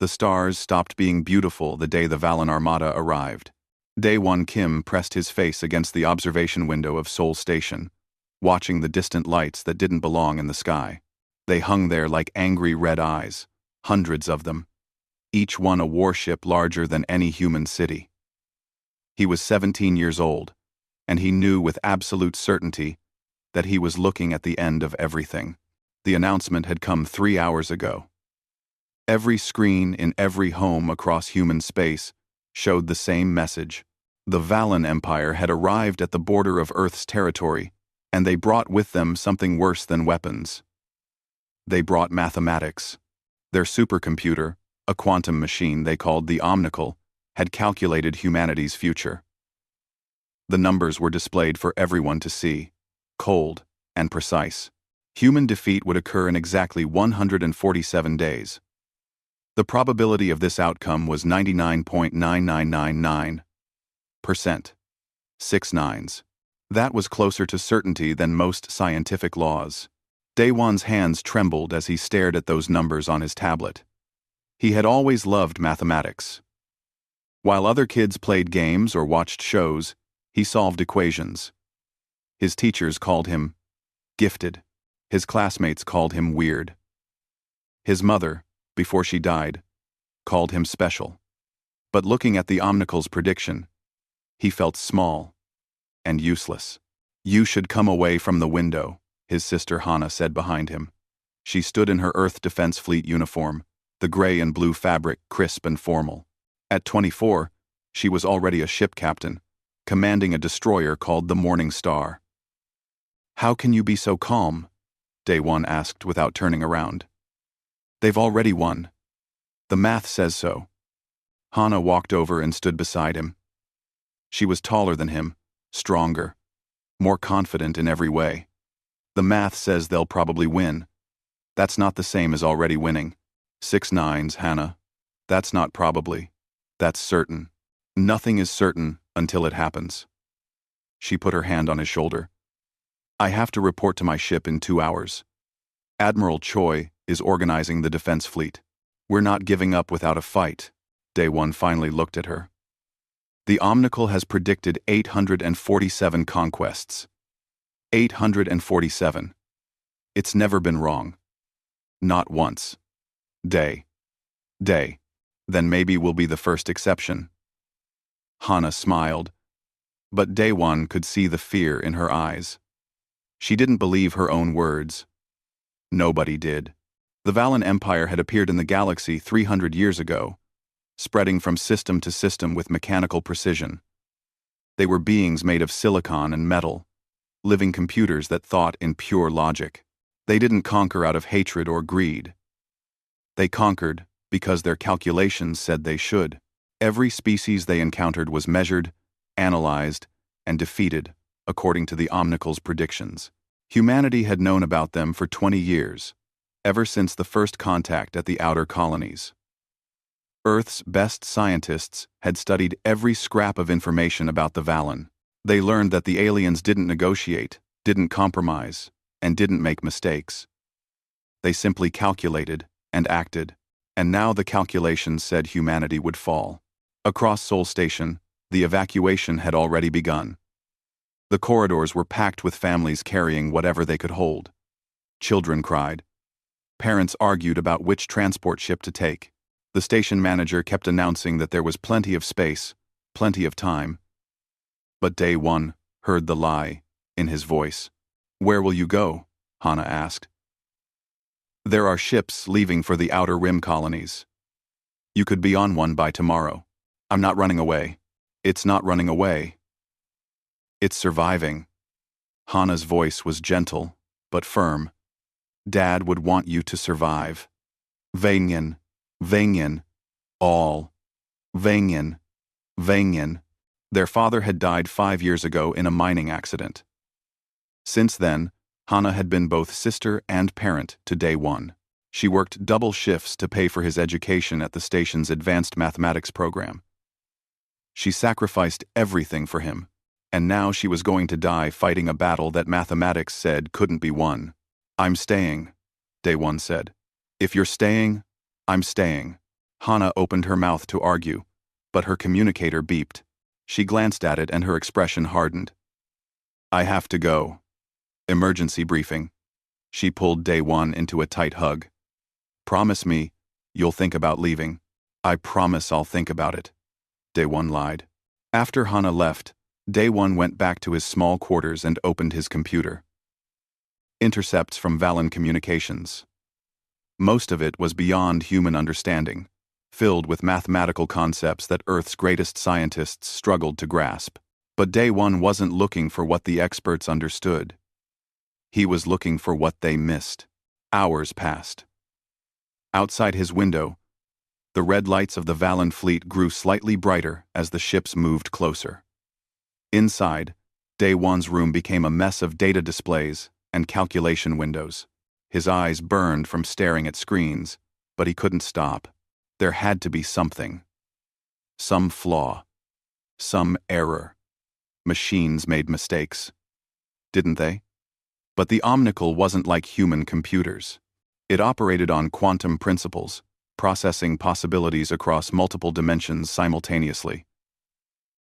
The stars stopped being beautiful the day the Valen Armada arrived. Day one Kim pressed his face against the observation window of Seoul Station, watching the distant lights that didn't belong in the sky. They hung there like angry red eyes, hundreds of them, each one a warship larger than any human city. He was 17 years old, and he knew with absolute certainty that he was looking at the end of everything. The announcement had come 3 hours ago. Every screen in every home across human space showed the same message. The Valen Empire had arrived at the border of Earth's territory, and they brought with them something worse than weapons. They brought mathematics. Their supercomputer, a quantum machine they called the Omnical, had calculated humanity's future. The numbers were displayed for everyone to see, cold and precise. Human defeat would occur in exactly 147 days. The probability of this outcome was 99.9999%. 6 nines. That was closer to certainty than most scientific laws. Daewon's hands trembled as he stared at those numbers on his tablet. He had always loved mathematics. While other kids played games or watched shows, he solved equations. His teachers called him gifted. His classmates called him weird. His mother, before she died, called him special. But looking at the Omnical's prediction, he felt small and useless. "You should come away from the window," his sister Hana said behind him. She stood in her Earth Defense Fleet uniform, the gray and blue fabric crisp and formal. At 24, she was already a ship captain, commanding a destroyer called the Morning Star. "How can you be so calm?" Daewon asked without turning around. "They've already won. The math says so." Hana walked over and stood beside him. She was taller than him, stronger, more confident in every way. "The math says they'll probably win. That's not the same as already winning. 6 nines, Hana. That's not probably. That's certain. Nothing is certain until it happens." She put her hand on his shoulder. "I have to report to my ship in 2 hours. Admiral Choi is organizing the defense fleet. We're not giving up without a fight." Daewon finally looked at her. "The Omnical has predicted 847 conquests. 847. It's never been wrong. Not once. Day. Then maybe we'll be the first exception." Hana smiled, but Daewon could see the fear in her eyes. She didn't believe her own words. Nobody did. The Valen Empire had appeared in the galaxy 300 years ago, spreading from system to system with mechanical precision. They were beings made of silicon and metal, living computers that thought in pure logic. They didn't conquer out of hatred or greed. They conquered because their calculations said they should. Every species they encountered was measured, analyzed, and defeated according to the Omnical's predictions. Humanity had known about them for 20 years, ever since the first contact at the outer colonies. Earth's best scientists had studied every scrap of information about the Valen. They learned that the aliens didn't negotiate, didn't compromise, and didn't make mistakes. They simply calculated and acted, and now the calculations said humanity would fall. Across Seoul Station, the evacuation had already begun. The corridors were packed with families carrying whatever they could hold. Children cried. Parents argued about which transport ship to take. The station manager kept announcing that there was plenty of space, plenty of time. But Daewon heard the lie in his voice. "Where will you go?" Hana asked. "There are ships leaving for the outer rim colonies. You could be on one by tomorrow." "I'm not running away." "It's not running away. It's surviving." Hana's voice was gentle, but firm. "Dad would want you to survive. Vangyan, all. Vangyan. Their father had died 5 years ago in a mining accident. Since then, Hana had been both sister and parent to Daewon. She worked double shifts to pay for his education at the station's advanced mathematics program. She sacrificed everything for him, and now she was going to die fighting a battle that mathematics said couldn't be won. "I'm staying," Daewon said. "If you're staying, I'm staying." Hana opened her mouth to argue, but her communicator beeped. She glanced at it and her expression hardened. I have to go. Emergency briefing. She pulled Day One into a tight hug. Promise me, you'll think about leaving. I promise I'll think about it. Day One lied. After Hana left, Day One went back to his small quarters and opened his computer. Intercepts from Valen Communications. Most of it was beyond human understanding, filled with mathematical concepts that Earth's greatest scientists struggled to grasp. But Day One wasn't looking for what the experts understood. He was looking for what they missed. Hours passed. Outside his window, the red lights of the Valen fleet grew slightly brighter as the ships moved closer. Inside, Day One's room became a mess of data displays and calculation windows. His eyes burned from staring at screens, but he couldn't stop. There had to be something. Some flaw. Some error. Machines made mistakes. Didn't they? But the Omnicle wasn't like human computers. It operated on quantum principles, processing possibilities across multiple dimensions simultaneously.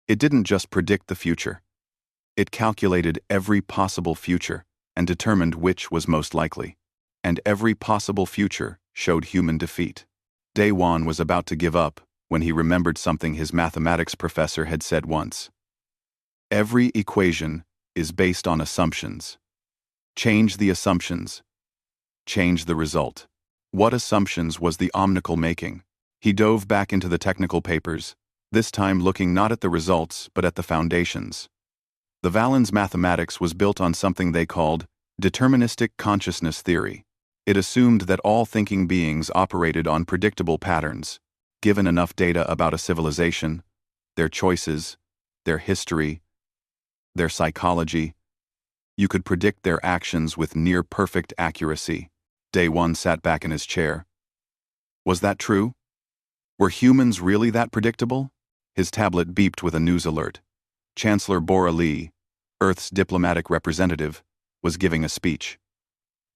It didn't just predict the future. It calculated every possible future and determined which was most likely. And every possible future showed human defeat. Day One was about to give up when he remembered something his mathematics professor had said once. Every equation is based on assumptions. Change the assumptions. Change the result. What assumptions was the Omnicle making? He dove back into the technical papers, this time looking not at the results but at the foundations. The Valen's mathematics was built on something they called deterministic consciousness theory. It assumed that all thinking beings operated on predictable patterns. Given enough data about a civilization, their choices, their history, their psychology, you could predict their actions with near-perfect accuracy. Day One sat back in his chair. Was that true? Were humans really that predictable? His tablet beeped with a news alert. Chancellor Bora Lee, Earth's diplomatic representative, was giving a speech.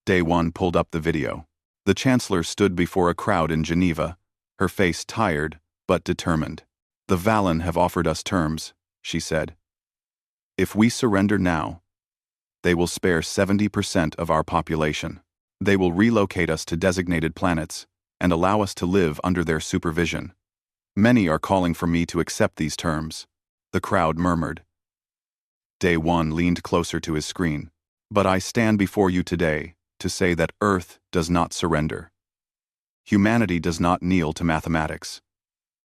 Day One pulled up the video. The Chancellor stood before a crowd in Geneva, her face tired but determined. The Valen have offered us terms, she said. If we surrender now, they will spare 70% of our population. They will relocate us to designated planets and allow us to live under their supervision. Many are calling for me to accept these terms. The crowd murmured. Day One leaned closer to his screen. But I stand before you today to say that Earth does not surrender. Humanity does not kneel to mathematics.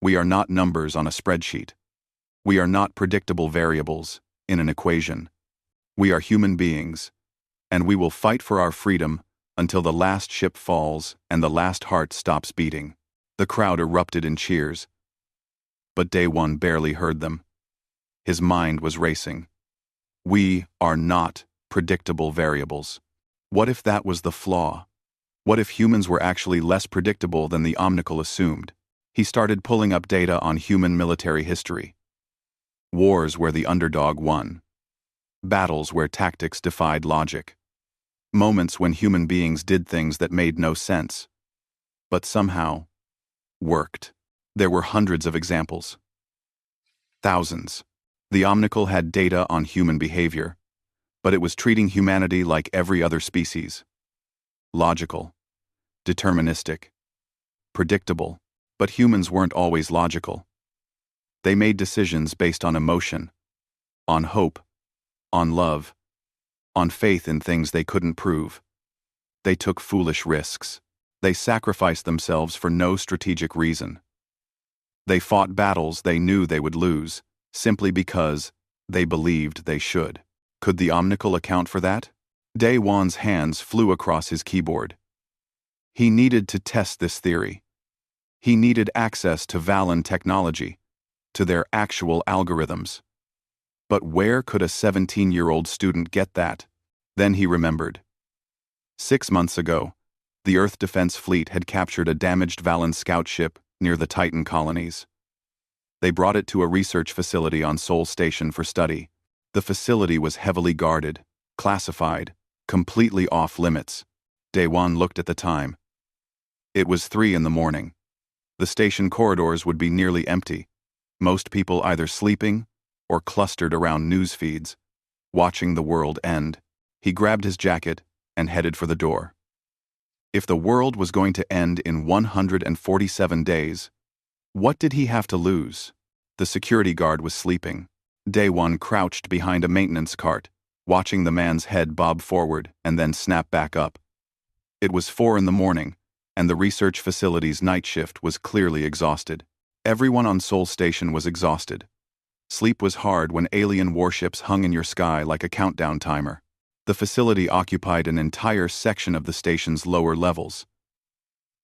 We are not numbers on a spreadsheet. We are not predictable variables in an equation. We are human beings, and we will fight for our freedom until the last ship falls and the last heart stops beating. The crowd erupted in cheers. But Day One barely heard them. His mind was racing. We are not predictable variables. What if that was the flaw? What if humans were actually less predictable than the Omnicle assumed? He started pulling up data on human military history. Wars where the underdog won. Battles where tactics defied logic. Moments when human beings did things that made no sense, but somehow worked. There were hundreds of examples. Thousands. The Omnicle had data on human behavior, but it was treating humanity like every other species. Logical. Deterministic. Predictable. But humans weren't always logical. They made decisions based on emotion, on hope, on love, on faith in things they couldn't prove. They took foolish risks. They sacrificed themselves for no strategic reason. They fought battles they knew they would lose, simply because they believed they should. Could the Omnicle account for that? Day One's hands flew across his keyboard. He needed to test this theory. He needed access to Valen technology, to their actual algorithms. But where could a 17-year-old student get that? Then he remembered. 6 months ago, the Earth Defense Fleet had captured a damaged Valen scout ship near the Titan colonies. They brought it to a research facility on Sol Station for study. The facility was heavily guarded, classified, completely off limits. Day One looked at the time. It was 3 in the morning. The station corridors would be nearly empty, most people either sleeping or clustered around news feeds, watching the world end. He grabbed his jacket and headed for the door. If the world was going to end in 147 days, what did he have to lose? The security guard was sleeping. Day One crouched behind a maintenance cart, watching the man's head bob forward and then snap back up. It was 4 in the morning, and the research facility's night shift was clearly exhausted. Everyone on Sol Station was exhausted. Sleep was hard when alien warships hung in your sky like a countdown timer. The facility occupied an entire section of the station's lower levels.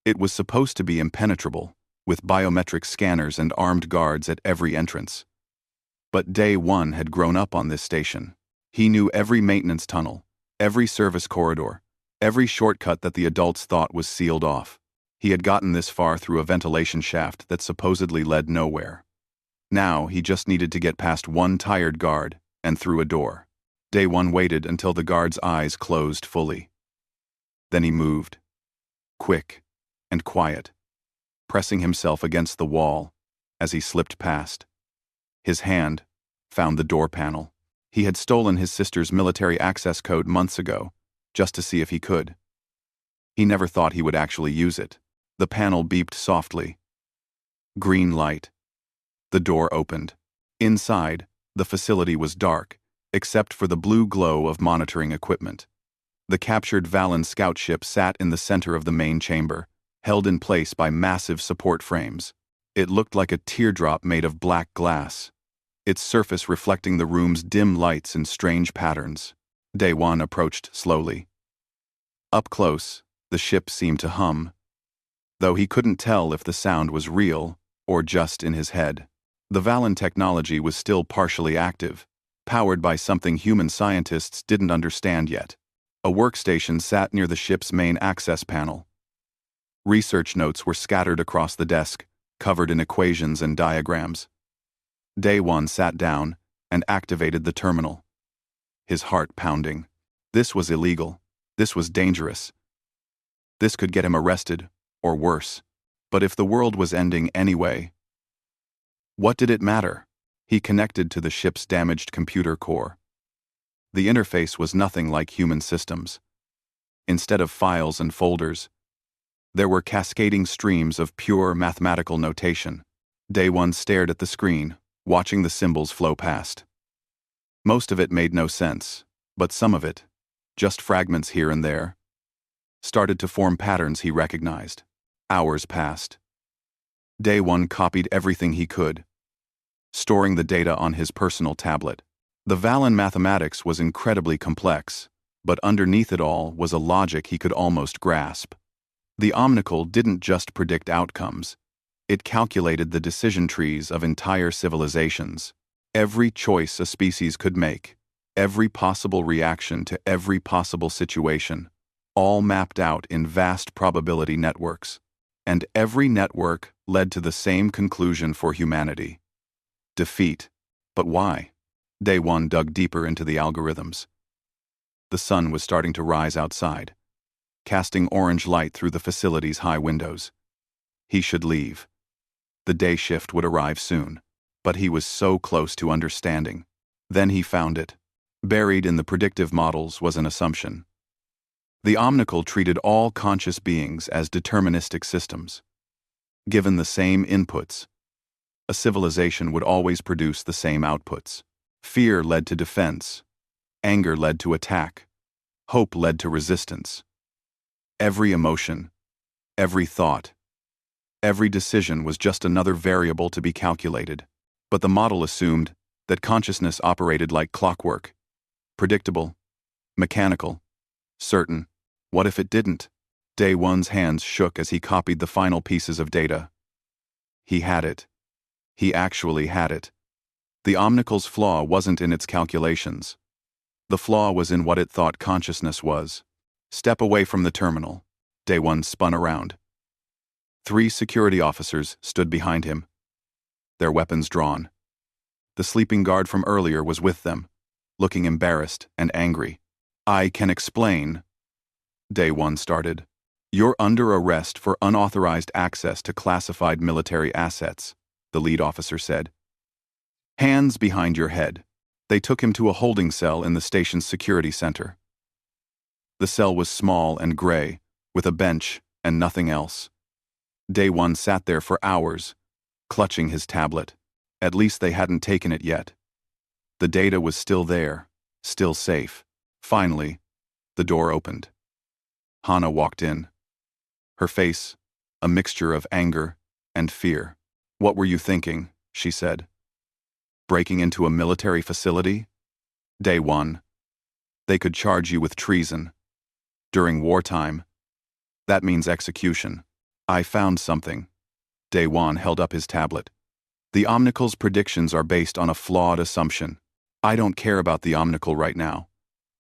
It was supposed to be impenetrable, with biometric scanners and armed guards at every entrance. But Day One had grown up on this station. He knew every maintenance tunnel, every service corridor, every shortcut that the adults thought was sealed off. He had gotten this far through a ventilation shaft that supposedly led nowhere. Now he just needed to get past one tired guard and through a door. Day One waited until the guard's eyes closed fully. Then he moved, quick and quiet, pressing himself against the wall as he slipped past. His hand found the door panel. He had stolen his sister's military access code months ago, just to see if he could. He never thought he would actually use it. The panel beeped softly. Green light. The door opened. Inside, the facility was dark, except for the blue glow of monitoring equipment. The captured Valen scout ship sat in the center of the main chamber, held in place by massive support frames. It looked like a teardrop made of black glass, its surface reflecting the room's dim lights in strange patterns. Day One approached slowly. Up close, the ship seemed to hum, though he couldn't tell if the sound was real or just in his head. The Valen technology was still partially active, powered by something human scientists didn't understand yet. A workstation sat near the ship's main access panel. Research notes were scattered across the desk, covered in equations and diagrams. Day One sat down and activated the terminal, his heart pounding. This was illegal. This was dangerous. This could get him arrested, or worse. But if the world was ending anyway, what did it matter? He connected to the ship's damaged computer core. The interface was nothing like human systems. Instead of files and folders, there were cascading streams of pure mathematical notation. Day One stared at the screen, watching the symbols flow past. Most of it made no sense, but some of it, just fragments here and there, started to form patterns he recognized. Hours passed. Day One copied everything he could, storing the data on his personal tablet. The Valen mathematics was incredibly complex, but underneath it all was a logic he could almost grasp. The Omnicle didn't just predict outcomes. It calculated the decision trees of entire civilizations. Every choice a species could make, every possible reaction to every possible situation, all mapped out in vast probability networks. And every network led to the same conclusion for humanity: defeat. But why? Day One dug deeper into the algorithms. The sun was starting to rise outside, casting orange light through the facility's high windows. He should leave. The day shift would arrive soon, but he was so close to understanding. Then he found it. Buried in the predictive models was an assumption. The Omnicle treated all conscious beings as deterministic systems. Given the same inputs, a civilization would always produce the same outputs. Fear led to defense. Anger led to attack. Hope led to resistance. Every emotion, every thought, every decision was just another variable to be calculated. But the model assumed that consciousness operated like clockwork: predictable, mechanical, certain. What if it didn't? Day One's hands shook as he copied the final pieces of data. He had it. He actually had it. The Omnicle's flaw wasn't in its calculations. The flaw was in what it thought consciousness was. Step away from the terminal. Day One spun around. 3 security officers stood behind him, their weapons drawn. The sleeping guard from earlier was with them, looking embarrassed and angry. "I can explain," Day One started. "You're under arrest for unauthorized access to classified military assets," the lead officer said. "Hands behind your head." They took him to a holding cell in the station's security center. The cell was small and gray, with a bench and nothing else. Day One sat there for hours, clutching his tablet. At least they hadn't taken it yet. The data was still there, still safe. Finally, the door opened. Hana walked in. Her face, a mixture of anger and fear. "What were you thinking?" she said. "Breaking into a military facility? Day One. They could charge you with treason. During wartime, that means execution." "I found something." Day One held up his tablet. "The Omnical's predictions are based on a flawed assumption. I don't care about the Omnical right now.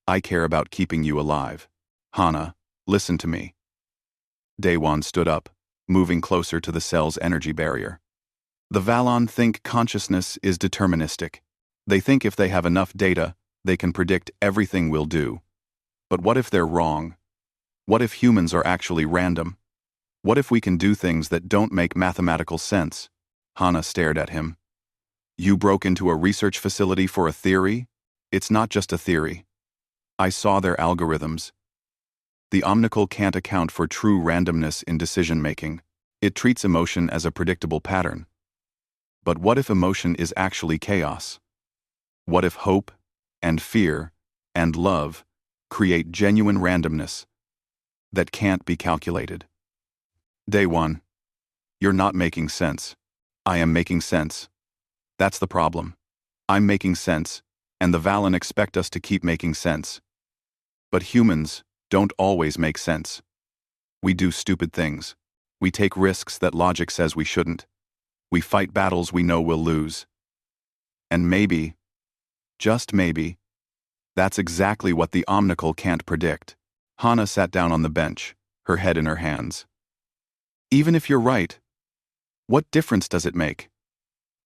I care about keeping you alive. Hana, listen to me." Day One stood up, moving closer to the cell's energy barrier. "The Valon think consciousness is deterministic. They think if they have enough data, they can predict everything we'll do. But what if they're wrong? What if humans are actually random? What if we can do things that don't make mathematical sense?" Hana stared at him. "You broke into a research facility for a theory? It's not just a theory. I saw their algorithms. The Omnical can't account for true randomness in decision-making. It treats emotion as a predictable pattern. But what if emotion is actually chaos? What if hope and fear and love create genuine randomness that can't be calculated?" Day One. "You're not making sense." "I am making sense. That's the problem. I'm making sense, and the Valen expect us to keep making sense. But humans don't always make sense. We do stupid things. We take risks that logic says we shouldn't. We fight battles we know we'll lose. And maybe, just maybe, that's exactly what the Omnical can't predict." Hana sat down on the bench, her head in her hands. "Even if you're right, what difference does it make?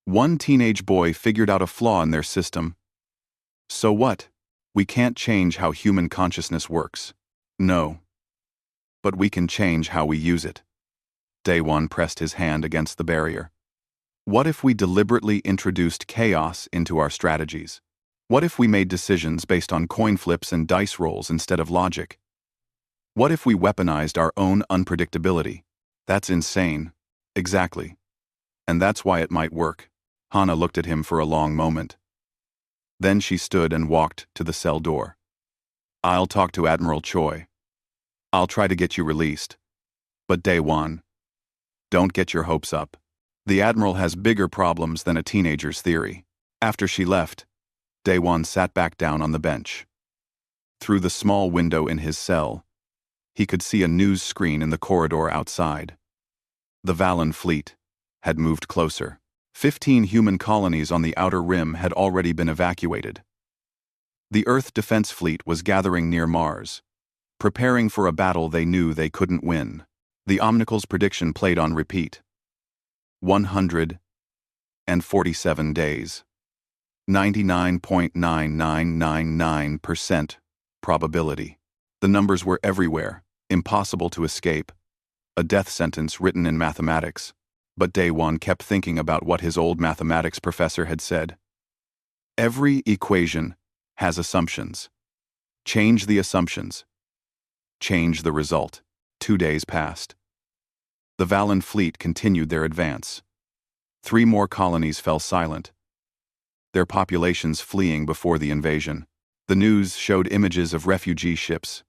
One teenage boy figured out a flaw in their system. So what? We can't change how human consciousness works. No. But we can change how we use it." Day One pressed his hand against the barrier. "What if we deliberately introduced chaos into our strategies? What if we made decisions based on coin flips and dice rolls instead of logic? What if we weaponized our own unpredictability? That's insane." "Exactly. And that's why it might work." Hana looked at him for a long moment. Then she stood and walked to the cell door. "I'll talk to Admiral Choi. I'll try to get you released. But Day One, don't get your hopes up. The Admiral has bigger problems than a teenager's theory." After she left, Day One sat back down on the bench. Through the small window in his cell, he could see a news screen in the corridor outside. The Valen fleet had moved closer. 15 human colonies on the outer rim had already been evacuated. The Earth Defense Fleet was gathering near Mars, preparing for a battle they knew they couldn't win. The Omnical's prediction played on repeat. 147 days. 99.9999% probability. The numbers were everywhere, impossible to escape. A death sentence written in mathematics. But Day One kept thinking about what his old mathematics professor had said. Every equation has assumptions. Change the assumptions. Change the result. 2 days passed. The Valen fleet continued their advance. 3 more colonies fell silent, their populations fleeing before the invasion. The news showed images of refugee ships,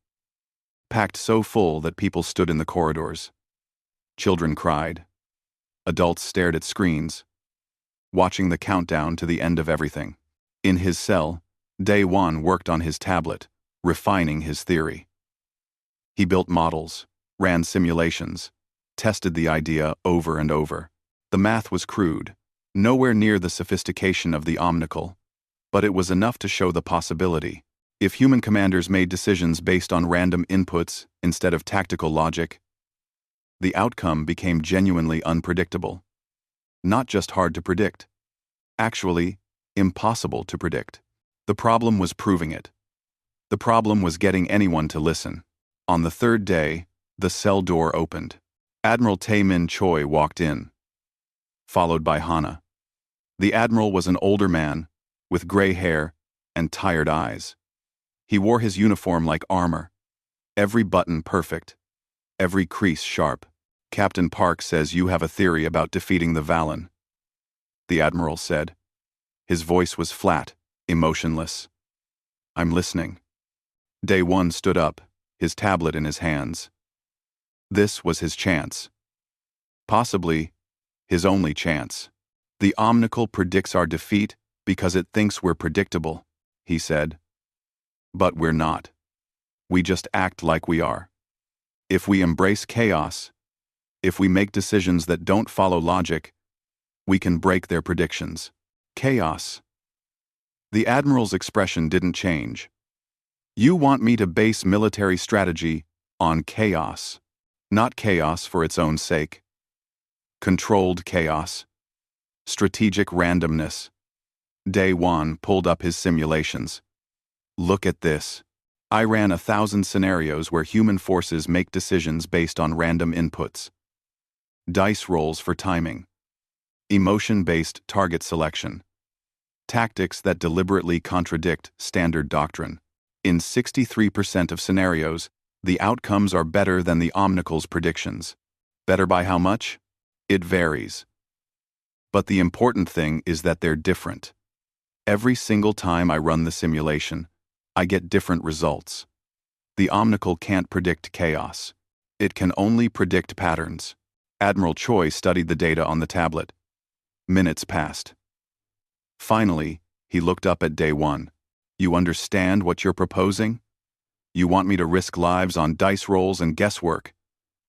packed so full that people stood in the corridors. Children cried. Adults stared at screens, watching the countdown to the end of everything. In his cell, Day One worked on his tablet, refining his theory. He built models, ran simulations, tested the idea over and over. The math was crude, nowhere near the sophistication of the Omnical, but it was enough to show the possibility. If human commanders made decisions based on random inputs instead of tactical logic, the outcome became genuinely unpredictable. Not just hard to predict. Actually, impossible to predict. The problem was proving it. The problem was getting anyone to listen. On the 3rd day, The cell door opened. Admiral Tae-min Choi walked in, followed by Hana. The admiral was an older man, with gray hair and tired eyes. He wore his uniform like armor, every button perfect, every crease sharp. Captain Park says you have a theory about defeating the Valen, the admiral said. His voice was flat, emotionless. I'm listening. Day One stood up, his tablet in his hands. This was his chance. Possibly his only chance. The Omnicle predicts our defeat because it thinks we're predictable, he said. But we're not. We just act like we are. If we embrace chaos, if we make decisions that don't follow logic, we can break their predictions. Chaos. The admiral's expression didn't change. You want me to base military strategy on chaos, not chaos for its own sake. Controlled chaos. Strategic randomness. Day One pulled up his simulations. Look at this. I ran 1,000 scenarios where human forces make decisions based on random inputs. Dice rolls for timing. Emotion-based target selection. Tactics that deliberately contradict standard doctrine. In 63% of scenarios, the outcomes are better than the Omnicle's predictions. Better by how much? It varies. But the important thing is that they're different. Every single time I run the simulation, I get different results. The Omnicle can't predict chaos. It can only predict patterns. Admiral Choi studied the data on the tablet. Minutes passed. Finally, he looked up at Day One. You understand what you're proposing? You want me to risk lives on dice rolls and guesswork.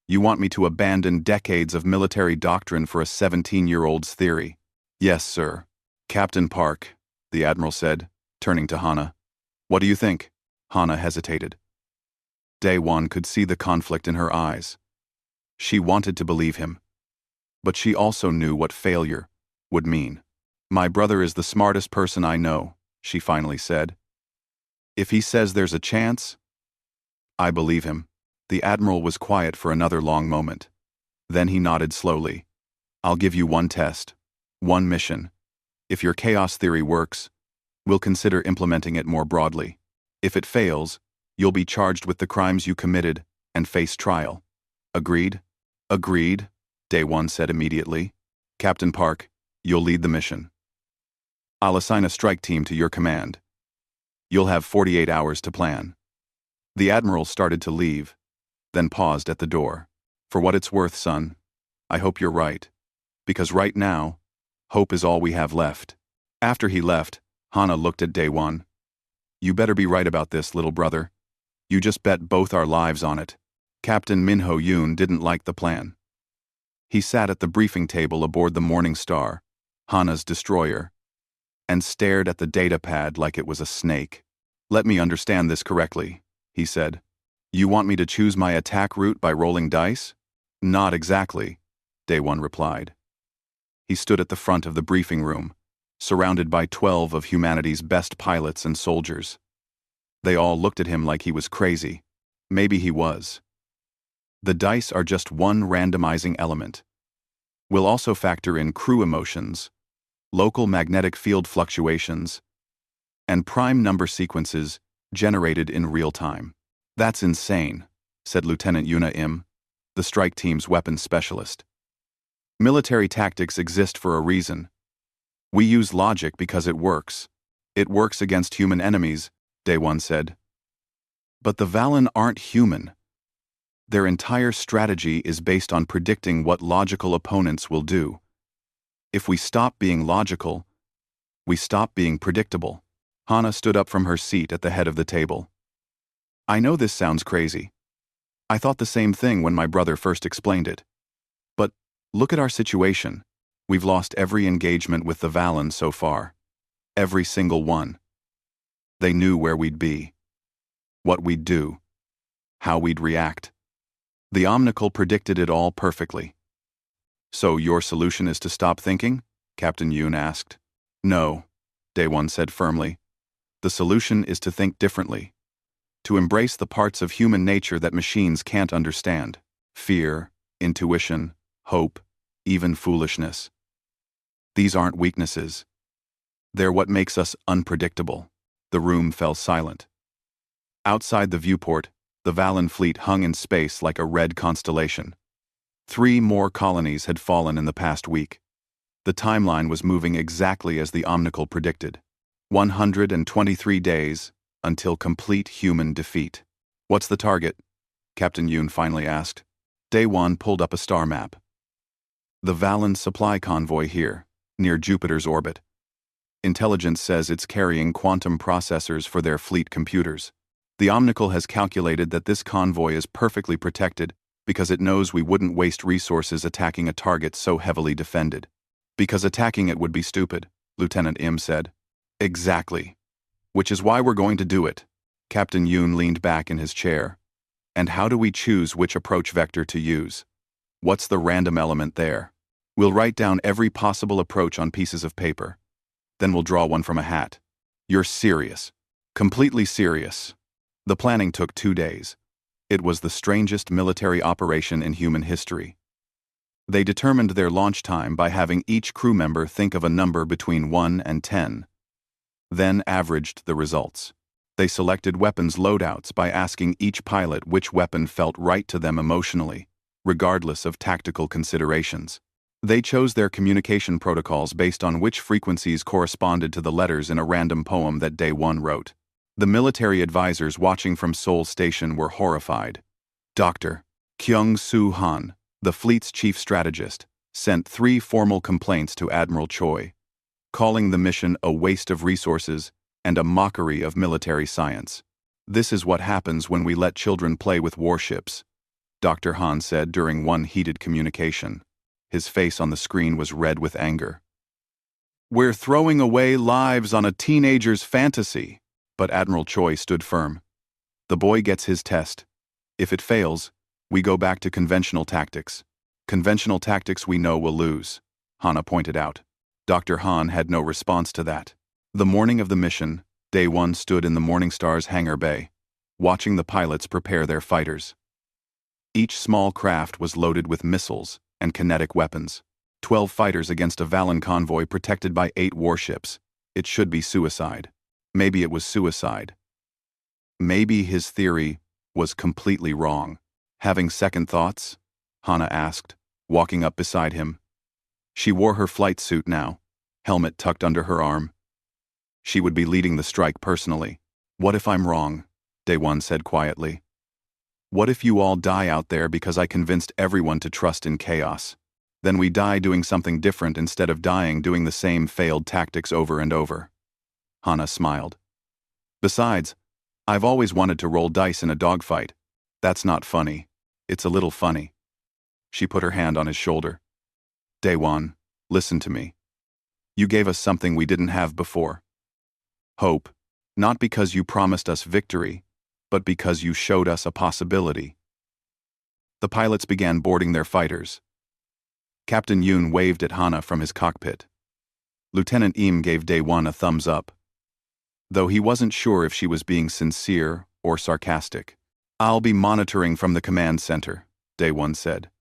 You want me to abandon decades of military doctrine for a 17-year-old's theory. Yes, sir. Captain Park, the admiral said, turning to Hana. What do you think? Hana hesitated. Day One could see the conflict in her eyes. She wanted to believe him, but she also knew what failure would mean. My brother is the smartest person I know, she finally said. If he says there's a chance, I believe him. The admiral was quiet for another long moment. Then he nodded slowly. I'll give you one test, one mission. If your chaos theory works, we'll consider implementing it more broadly. If it fails, you'll be charged with the crimes you committed and face trial. Agreed? Agreed, Day One said immediately. Captain Park, you'll lead the mission. I'll assign a strike team to your command. You'll have 48 hours to plan. The admiral started to leave, then paused at the door. For what it's worth, son, I hope you're right. Because right now, hope is all we have left. After he left, Hana looked at Day One. You better be right about this, little brother. You just bet both our lives on it. Captain Minho Yoon didn't like the plan. He sat at the briefing table aboard the Morning Star, Hana's destroyer, and stared at the data pad like it was a snake. Let me understand this correctly, he said. You want me to choose my attack route by rolling dice? Not exactly, Day One replied. He stood at the front of the briefing room, surrounded by 12 of humanity's best pilots and soldiers. They all looked at him like he was crazy. Maybe he was. The dice are just one randomizing element. We'll also factor in crew emotions, local magnetic field fluctuations, and prime number sequences generated in real time. That's insane, said Lieutenant Yuna Im, the strike team's weapons specialist. Military tactics exist for a reason. We use logic because it works. It works against human enemies, Day One said. But the Valen aren't human. Their entire strategy is based on predicting what logical opponents will do. If we stop being logical, we stop being predictable. Hana stood up from her seat at the head of the table. I know this sounds crazy. I thought the same thing when my brother first explained it. But look at our situation. We've lost every engagement with the Valen so far. Every single one. They knew where we'd be, what we'd do, how we'd react. The Omnicle predicted it all perfectly. So your solution is to stop thinking? Captain Yoon asked. No, Day One said firmly. The solution is to think differently. to embrace the parts of human nature that machines can't understand: fear, intuition, hope, even foolishness. These aren't weaknesses. They're what makes us unpredictable. The room fell silent. Outside the viewport, the Valen fleet hung in space like a red constellation. 3 more colonies had fallen in the past week. The timeline was moving exactly as the Omnicle predicted. 123 days until complete human defeat. "What's the target?" Captain Yoon finally asked. Day 1 pulled up a star map. "The Valen supply convoy here, near Jupiter's orbit. Intelligence says it's carrying quantum processors for their fleet computers. The Omnicle has calculated that this convoy is perfectly protected because it knows we wouldn't waste resources attacking a target so heavily defended. Because attacking it would be stupid," Lieutenant Im said. "Exactly. Which is why we're going to do it." Captain Yoon leaned back in his chair. "And how do we choose which approach vector to use? What's the random element there? We'll write down every possible approach on pieces of paper. Then we'll draw one from a hat." "You're serious. Completely serious." The planning took 2 days. It was the strangest military operation in human history. They determined their launch time by having each crew member think of a number between 1 and 10. Then averaged the results. They selected weapons loadouts by asking each pilot which weapon felt right to them emotionally, regardless of tactical considerations. They chose their communication protocols based on which frequencies corresponded to the letters in a random poem that Day 1 wrote. The military advisors watching from Seoul Station were horrified. Dr. Kyung-Soo Han, the fleet's chief strategist, sent 3 formal complaints to Admiral Choi, calling the mission a waste of resources and a mockery of military science. "This is what happens when we let children play with warships," Dr. Han said during one heated communication. His face on the screen was red with anger. "We're throwing away lives on a teenager's fantasy." But Admiral Choi stood firm. "The boy gets his test. If it fails, we go back to conventional tactics. Conventional tactics we know will lose," Hana pointed out. Dr. Han had no response to that. The morning of the mission, Day 1 stood in the Morningstar's hangar bay, watching the pilots prepare their fighters. Each small craft was loaded with missiles and kinetic weapons. 12 fighters against a Valen convoy protected by 8 warships. It should be suicide. Maybe it was suicide. Maybe his theory was completely wrong. "Having second thoughts?" Hana asked, walking up beside him. She wore her flight suit now, helmet tucked under her arm. She would be leading the strike personally. "What if I'm wrong?" Day 1 said quietly. "What if you all die out there because I convinced everyone to trust in chaos? Then we die doing something different instead of dying doing the same failed tactics over and over." Hana smiled. "Besides, I've always wanted to roll dice in a dogfight. That's not funny. It's a little funny." She put her hand on his shoulder. "Daewon, listen to me. You gave us something we didn't have before. Hope, not because you promised us victory, but because you showed us a possibility." The pilots began boarding their fighters. Captain Yoon waved at Hana from his cockpit. Lieutenant Im gave Day 1 a thumbs up, though he wasn't sure if she was being sincere or sarcastic. "I'll be monitoring from the command center," Day 1 said.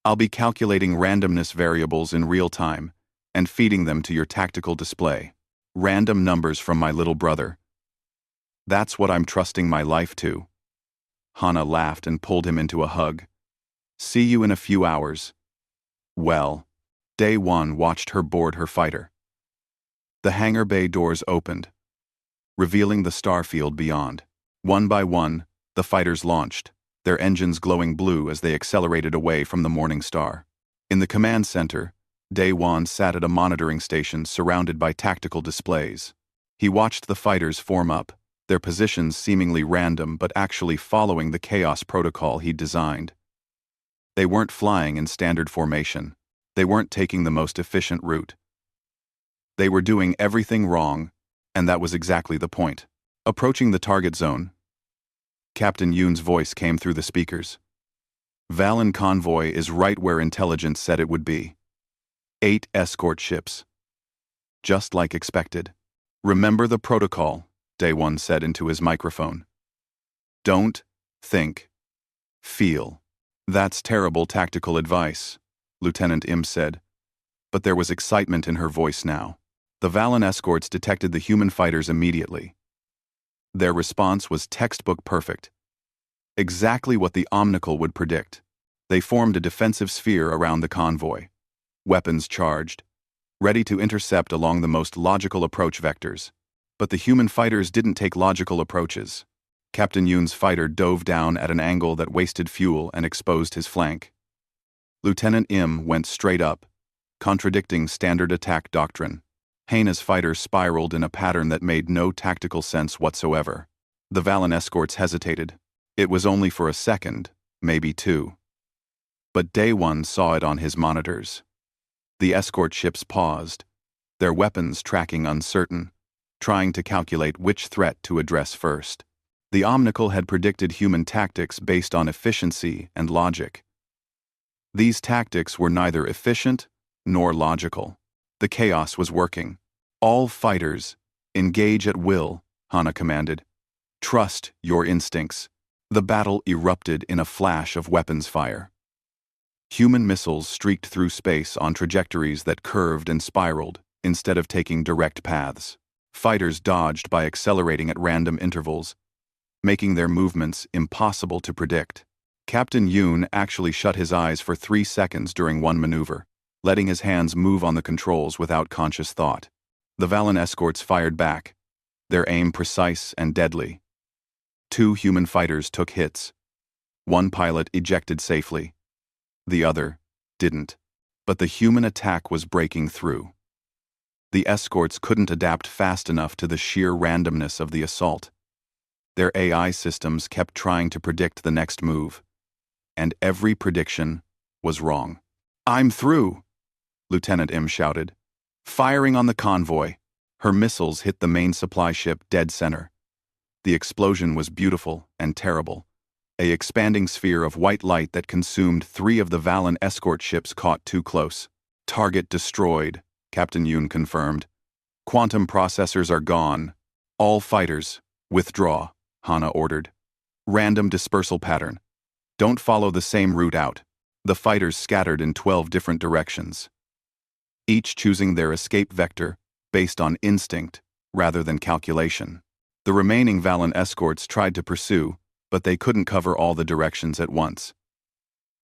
"I'll be calculating randomness variables in real time and feeding them to your tactical display. Random numbers from my little brother. That's what I'm trusting my life to." Hana laughed and pulled him into a hug. "See you in a few hours." Well, Day 1 watched her board her fighter. The hangar bay doors opened, revealing the starfield beyond. One by one, the fighters launched, their engines glowing blue as they accelerated away from the morning star. In the command center, Day 1 sat at a monitoring station surrounded by tactical displays. He watched the fighters form up, their positions seemingly random but actually following the chaos protocol he'd designed. They weren't flying in standard formation. They weren't taking the most efficient route. They were doing everything wrong, and that was exactly the point. Approaching the target zone, Captain Yoon's voice came through the speakers. "Valen convoy is right where intelligence said it would be. 8 escort ships. Just like expected. Remember the protocol," Day 1 said into his microphone. Don't think. Feel. That's terrible tactical advice, Lieutenant Im said. But there was excitement in her voice now. The Valen escorts detected the human fighters immediately. Their response was textbook perfect. Exactly what the Omnicle would predict. They formed a defensive sphere around the convoy. Weapons charged, ready to intercept along the most logical approach vectors. But the human fighters didn't take logical approaches. Captain Yoon's fighter dove down at an angle that wasted fuel and exposed his flank. Lieutenant Im went straight up, contradicting standard attack doctrine. Haina's fighter spiraled in a pattern that made no tactical sense whatsoever. The Valen escorts hesitated. It was only for a second, maybe two. But Day One saw it on his monitors. The escort ships paused, their weapons tracking uncertain, trying to calculate which threat to address first. The Omnicle had predicted human tactics based on efficiency and logic. These tactics were neither efficient nor logical. The chaos was working. All fighters, engage at will, Hana commanded. Trust your instincts. The battle erupted in a flash of weapons fire. Human missiles streaked through space on trajectories that curved and spiraled instead of taking direct paths. Fighters dodged by accelerating at random intervals, making their movements impossible to predict. Captain Yoon actually shut his eyes for 3 seconds during one maneuver, letting his hands move on the controls without conscious thought. The Valen escorts fired back, their aim precise and deadly. 2 human fighters took hits. One pilot ejected safely. The other didn't. But the human attack was breaking through. The escorts couldn't adapt fast enough to the sheer randomness of the assault. Their AI systems kept trying to predict the next move, and every prediction was wrong. "I'm through," Lieutenant Im shouted, firing on the convoy. Her missiles hit the main supply ship dead center. The explosion was beautiful and terrible. An expanding sphere of white light that consumed 3 of the Valen escort ships caught too close. "Target destroyed," Captain Yoon confirmed. "Quantum processors are gone. All fighters, withdraw," Hana ordered. "Random dispersal pattern. Don't follow the same route out." The fighters scattered in 12 different directions, each choosing their escape vector based on instinct rather than calculation. The remaining Valen escorts tried to pursue, but they couldn't cover all the directions at once.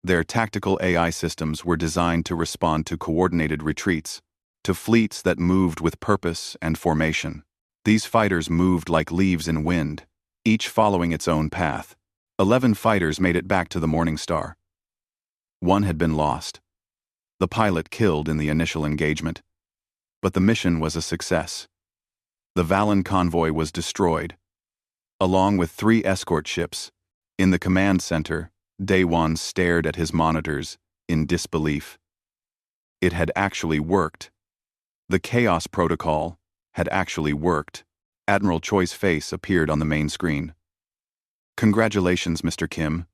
Their tactical AI systems were designed to respond to coordinated retreats, to fleets that moved with purpose and formation. These fighters moved like leaves in wind, each following its own path. 11 fighters made it back to the Morning Star. 1 had been lost. The pilot killed in the initial engagement. But the mission was a success. The Valen convoy was destroyed, along with 3 escort ships. In the command center, Daewon stared at his monitors in disbelief. It had actually worked. The Chaos Protocol had actually worked. Admiral Choi's face appeared on the main screen. "Congratulations, Mr. Kim.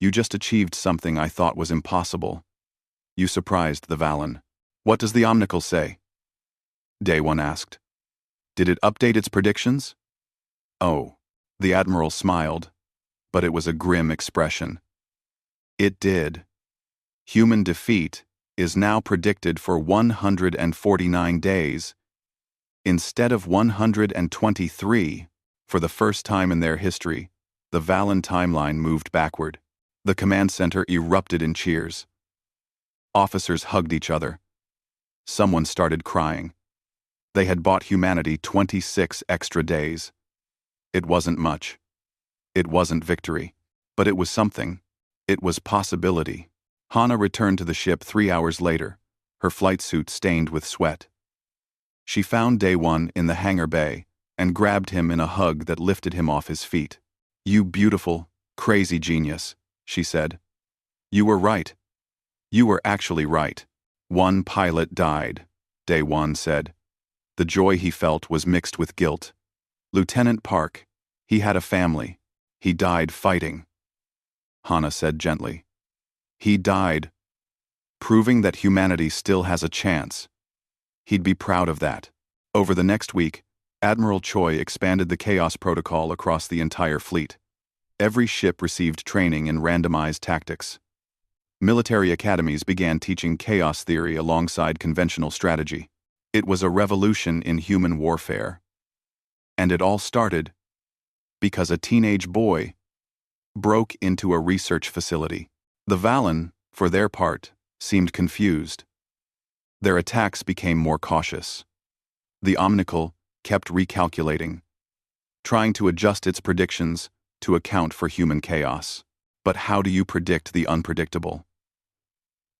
You just achieved something I thought was impossible. You surprised the Valen. What does the Omnicle say?" Daewon asked. "Did it update its predictions?" "Oh." The Admiral smiled, but it was a grim expression. "It did. Human defeat is now predicted for 149 days, instead of 123. For the first time in their history, the Valen timeline moved backward. The command center erupted in cheers. Officers hugged each other. Someone started crying. They had bought humanity 26 extra days. It wasn't much. It wasn't victory. But it was something. It was possibility. Hana returned to the ship 3 hours later, her flight suit stained with sweat. She found Daewon in the hangar bay and grabbed him in a hug that lifted him off his feet. "You beautiful, crazy genius," she said. "You were right. You were actually right. 1 pilot died," Daewon said. The joy he felt was mixed with guilt. "Lieutenant Park, he had a family. He died fighting," Hana said gently. "He died, proving that humanity still has a chance. He'd be proud of that." Over the next week, Admiral Choi expanded the Chaos Protocol across the entire fleet. Every ship received training in randomized tactics. Military academies began teaching chaos theory alongside conventional strategy. It was a revolution in human warfare. And it all started because a teenage boy broke into a research facility. The Valen, for their part, seemed confused. Their attacks became more cautious. The Omnicle kept recalculating, trying to adjust its predictions to account for human chaos. But how do you predict the unpredictable?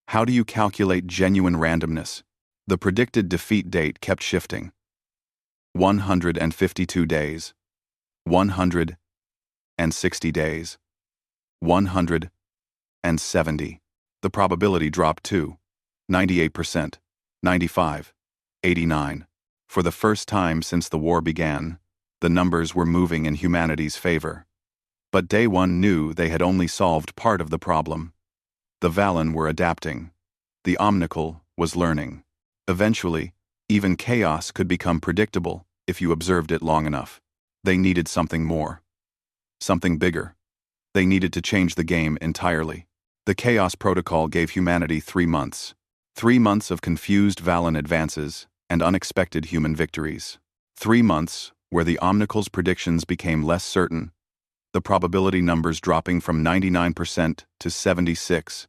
How do you calculate genuine randomness? The predicted defeat date kept shifting. 152 days. 160 days. 170. The probability dropped to 98%, 95, 89. For the first time since the war began, the numbers were moving in humanity's favor. But Day One knew they had only solved part of the problem. The Valen were adapting. The Omnicle was learning. Eventually, even chaos could become predictable if you observed it long enough. They needed something more. Something bigger. They needed to change the game entirely. The Chaos Protocol gave humanity 3 months. 3 months of confused Valen advances and unexpected human victories. 3 months where the Omnicle's predictions became less certain, the probability numbers dropping from 99% to 76,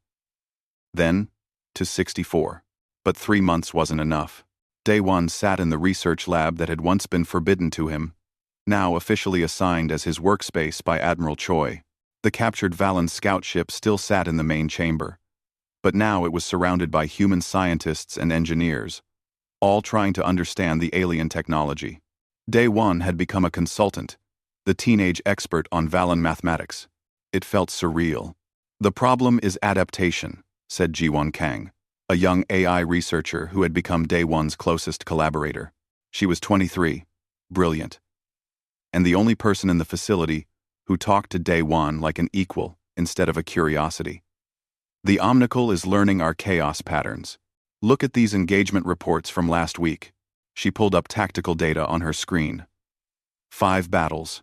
then to 64. But 3 months wasn't enough. Day One sat in the research lab that had once been forbidden to him, now officially assigned as his workspace by Admiral Choi. The captured Valen scout ship still sat in the main chamber, but now it was surrounded by human scientists and engineers, all trying to understand the alien technology. Day One had become a consultant, the teenage expert on Valen mathematics. It felt surreal. The problem is adaptation, said Ji-won Kang, a young AI researcher who had become Day One's closest collaborator. She was 23, brilliant, and the only person in the facility who talked to Day One like an equal instead of a curiosity. The Omnicle is learning our chaos patterns. Look at these engagement reports from last week. She pulled up tactical data on her screen. 5 battles,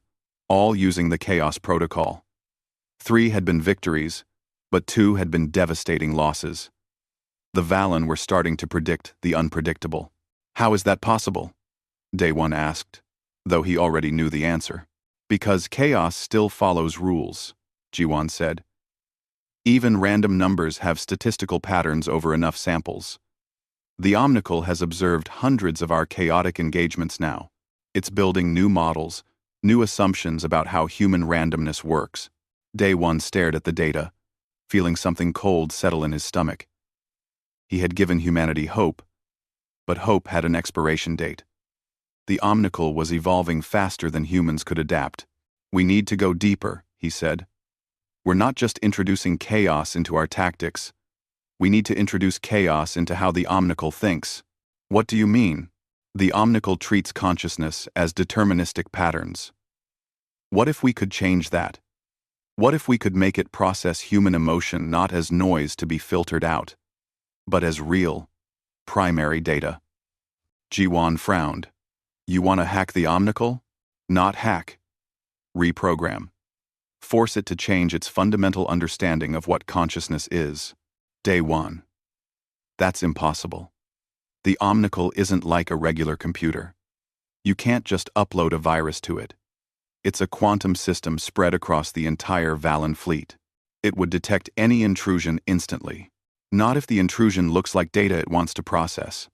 all using the Chaos Protocol. 3 had been victories, but 2 had been devastating losses. The Valen were starting to predict the unpredictable. How is that possible? Day One asked, though he already knew the answer. Because chaos still follows rules, Ji-won said. Even random numbers have statistical patterns over enough samples. The Omnicle has observed hundreds of our chaotic engagements now. It's building new models, new assumptions about how human randomness works. Day One stared at the data, feeling something cold settle in his stomach. He had given humanity hope, but hope had an expiration date. The Omnicle was evolving faster than humans could adapt. We need to go deeper, he said. We're not just introducing chaos into our tactics. We need to introduce chaos into how the Omnicle thinks. What do you mean? The Omnicle treats consciousness as deterministic patterns. What if we could change that? What if we could make it process human emotion not as noise to be filtered out, but as real, primary data? Ji-won frowned. You want to hack the Omnicle? Not hack. Reprogram. Force it to change its fundamental understanding of what consciousness is. Day One. That's impossible. The Omnicle isn't like a regular computer. You can't just upload a virus to it. It's a quantum system spread across the entire Valen fleet. It would detect any intrusion instantly. Not if the intrusion looks like data it wants to process.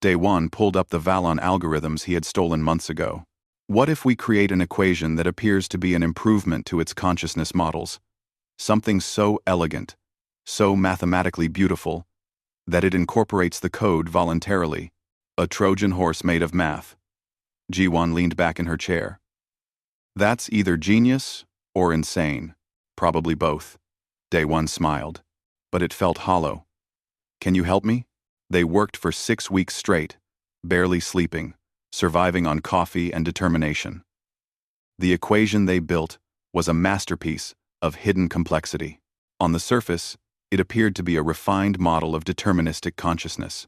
Day One pulled up the Valen algorithms he had stolen months ago. What if we create an equation that appears to be an improvement to its consciousness models? Something so elegant, so mathematically beautiful, that it incorporates the code voluntarily. A Trojan horse made of math. Ji-won leaned back in her chair. That's either genius or insane. Probably both. Day One smiled, but it felt hollow. Can you help me? They worked for 6 weeks straight, barely sleeping, surviving on coffee and determination. The equation they built was a masterpiece of hidden complexity. On the surface, it appeared to be a refined model of deterministic consciousness,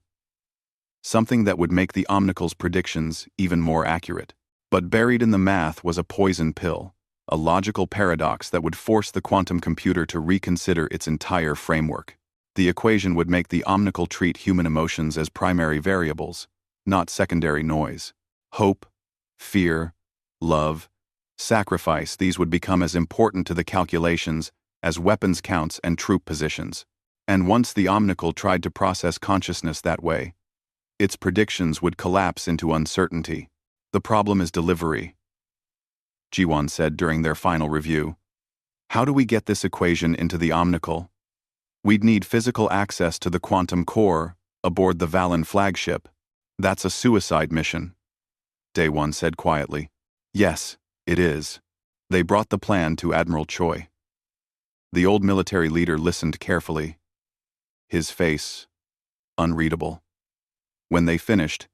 something that would make the Omnicle's predictions even more accurate. But buried in the math was a poison pill, a logical paradox that would force the quantum computer to reconsider its entire framework. The equation would make the omnical treat human emotions as primary variables, not secondary noise. Hope, fear, love, sacrifice, these would become as important to the calculations as weapons counts and troop positions. And once the omnical tried to process consciousness that way, its predictions would collapse into uncertainty. The problem is delivery, Jiwon said during their final review. How do we get this equation into the omnical? We'd need physical access to the quantum core aboard the Valen flagship. That's a suicide mission, Daewon said quietly. Yes, it is. They brought the plan to Admiral Choi. The old military leader listened carefully, his face unreadable. When they finished,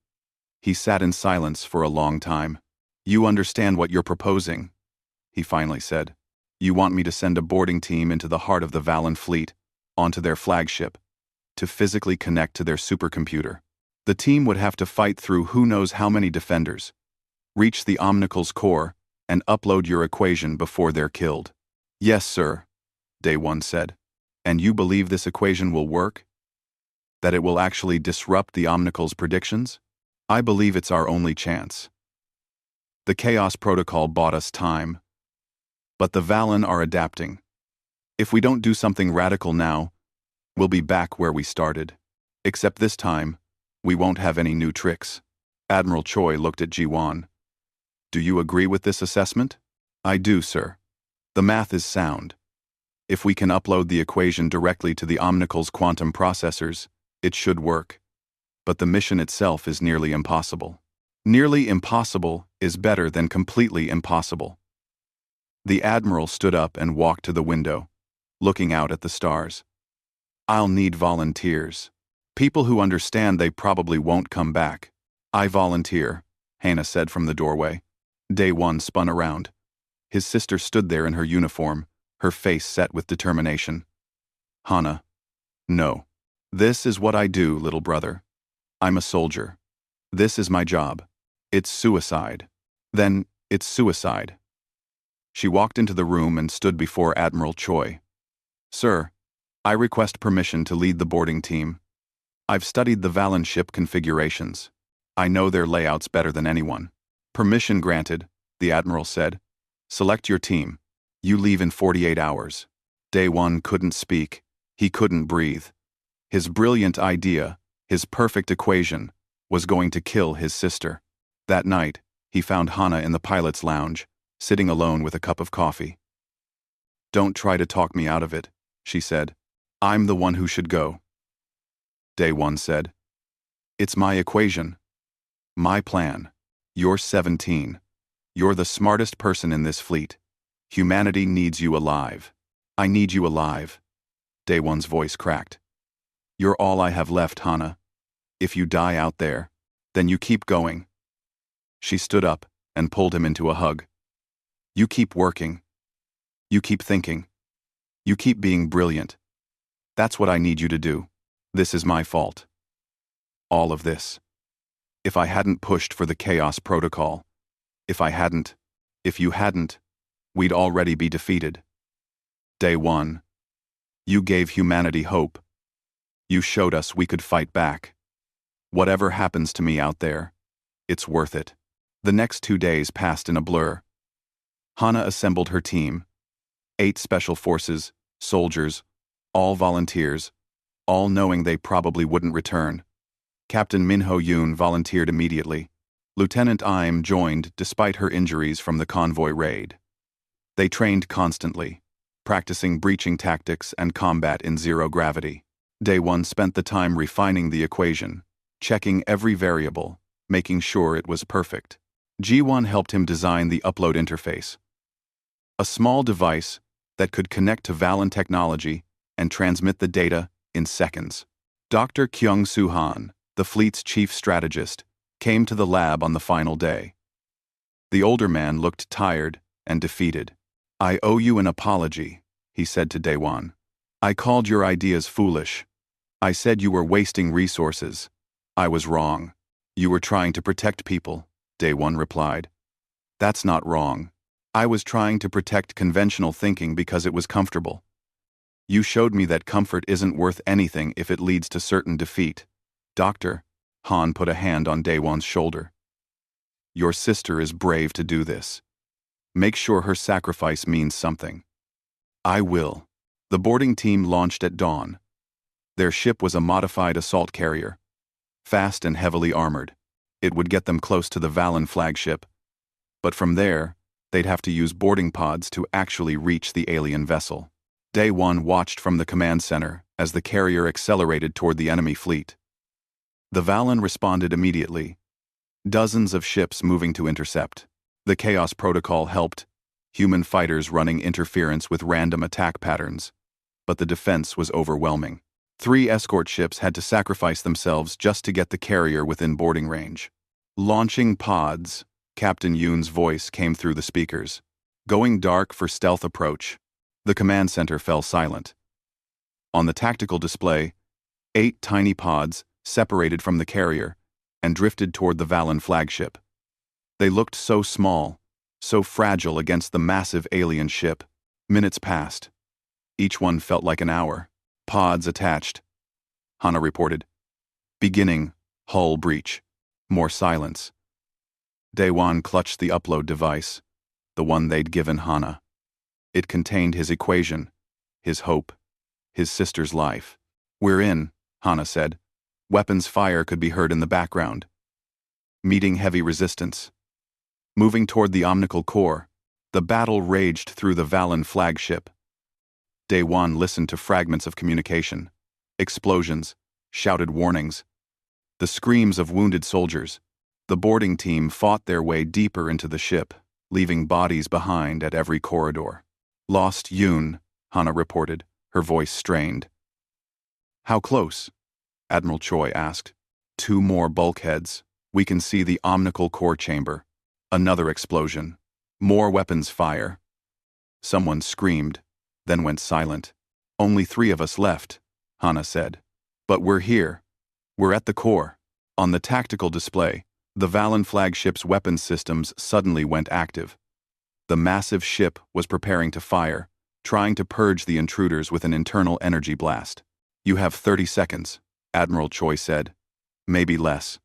he sat in silence for a long time. You understand what you're proposing, he finally said. You want me to send a boarding team into the heart of the Valen fleet, onto their flagship, to physically connect to their supercomputer. The team would have to fight through who knows how many defenders, reach the omnical's core, and upload your equation before they're killed. Yes, sir, Daewon said. And you believe this equation will work? That it will actually disrupt the omnical's predictions? I believe it's our only chance. The Chaos Protocol bought us time. But the Valen are adapting. If we don't do something radical now, we'll be back where we started. Except this time, we won't have any new tricks. Admiral Choi looked at Jiwon. Do you agree with this assessment? I do, sir. The math is sound. If we can upload the equation directly to the omnical's quantum processors, it should work. But the mission itself is nearly impossible. Nearly impossible is better than completely impossible. The Admiral stood up and walked to the window, looking out at the stars. I'll need volunteers. People who understand they probably won't come back. I volunteer, Hannah said from the doorway. Daewon spun around. His sister stood there in her uniform, her face set with determination. Hannah. No. This is what I do, little brother. I'm a soldier. This is my job. It's suicide. Then, it's suicide. She walked into the room and stood before Admiral Choi. Sir, I request permission to lead the boarding team. I've studied the Valen ship configurations. I know their layouts better than anyone. Permission granted, the Admiral said. Select your team. You leave in 48 hours. Daewon couldn't speak. He couldn't breathe. His brilliant idea, his perfect equation, was going to kill his sister. That night, he found Hannah in the pilot's lounge, sitting alone with a cup of coffee. Don't try to talk me out of it, she said. I'm the one who should go. Daewon said. It's my equation. My plan. You're 17. You're the smartest person in this fleet. Humanity needs you alive. I need you alive. Daewon's voice cracked. You're all I have left, Hannah. If you die out there, then you keep going. She stood up and pulled him into a hug. You keep working. You keep thinking. You keep being brilliant. That's what I need you to do. This is my fault. All of this. If I hadn't pushed for the Chaos Protocol, if you hadn't, we'd already be defeated. Daewon. You gave humanity hope. You showed us we could fight back. Whatever happens to me out there, it's worth it. The next 2 days passed in a blur. Hannah assembled her team. 8 special forces, soldiers, all volunteers, all knowing they probably wouldn't return. Captain Min Ho-yoon volunteered immediately. Lieutenant Im joined despite her injuries from the convoy raid. They trained constantly, practicing breaching tactics and combat in zero gravity. Daewon spent the time refining the equation, checking every variable, making sure it was perfect. Jiwon helped him design the upload interface. A small device that could connect to Valen technology and transmit the data in seconds. Dr. Kyung-soo Han, the fleet's chief strategist, came to the lab on the final day. The older man looked tired and defeated. I owe you an apology, he said to Daewon. I called your ideas foolish. I said you were wasting resources. I was wrong. You were trying to protect people, Daewon replied. That's not wrong. I was trying to protect conventional thinking because it was comfortable. You showed me that comfort isn't worth anything if it leads to certain defeat. Doctor, Han put a hand on Daewon's shoulder. Your sister is brave to do this. Make sure her sacrifice means something. I will. The boarding team launched at dawn. Their ship was a modified assault carrier, fast and heavily armored. It would get them close to the Valen flagship, but from there, they'd have to use boarding pods to actually reach the alien vessel. Daewon watched from the command center as the carrier accelerated toward the enemy fleet. The Valen responded immediately, dozens of ships moving to intercept. The Chaos Protocol helped, human fighters running interference with random attack patterns, but the defense was overwhelming. 3 escort ships had to sacrifice themselves just to get the carrier within boarding range. Launching pods, Captain Yoon's voice came through the speakers. Going dark for stealth approach. The command center fell silent. On the tactical display, 8 tiny pods separated from the carrier and drifted toward the Valen flagship. They looked so small, so fragile against the massive alien ship. Minutes passed. Each one felt like an hour. Pods attached. Hana reported. Beginning, hull breach. More silence. Daewon clutched the upload device, the one they'd given Hana. It contained his equation, his hope, his sister's life. We're in, Hana said. Weapons fire could be heard in the background. Meeting heavy resistance. Moving toward the omnical core, the battle raged through the Valen flagship. Daewon listened to fragments of communication, explosions, shouted warnings, the screams of wounded soldiers. The boarding team fought their way deeper into the ship, leaving bodies behind at every corridor. Lost Yoon, Hana reported, her voice strained. How close? Admiral Choi asked. 2 more bulkheads. We can see the omnical core chamber. Another explosion. More weapons fire. Someone screamed, then went silent. Only 3 of us left, Hana said. But we're here. We're at the core. On the tactical display, the Valen flagship's weapons systems suddenly went active. The massive ship was preparing to fire, trying to purge the intruders with an internal energy blast. You have 30 seconds, Admiral Choi said. Maybe less.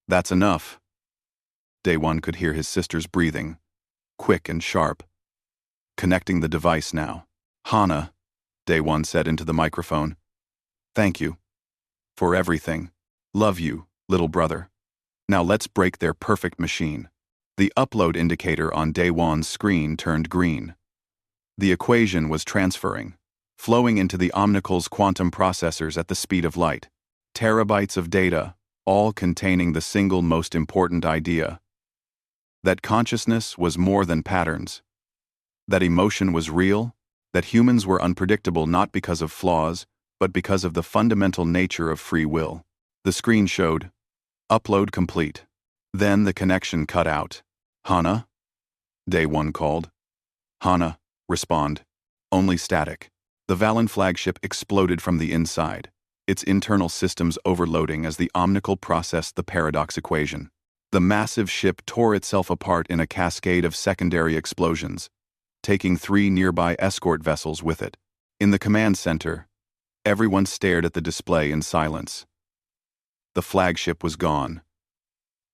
That's enough. Daewon could hear his sister's breathing, quick and sharp. Connecting the device now. Hana, Daewon said into the microphone. Thank you. For everything. Love you, little brother. Now let's break their perfect machine. The upload indicator on Daewon's screen turned green. The equation was transferring, flowing into the Omnical's quantum processors at the speed of light. Terabytes of data, all containing the single most important idea. That consciousness was more than patterns. That emotion was real, that humans were unpredictable not because of flaws, but because of the fundamental nature of free will. The screen showed, upload complete. Then the connection cut out. Hana? Daewon called. Hana, respond. Only static. The Valen flagship exploded from the inside, its internal systems overloading as the Omnical processed the paradox equation. The massive ship tore itself apart in a cascade of secondary explosions, taking 3 nearby escort vessels with it. In the command center, everyone stared at the display in silence. The flagship was gone.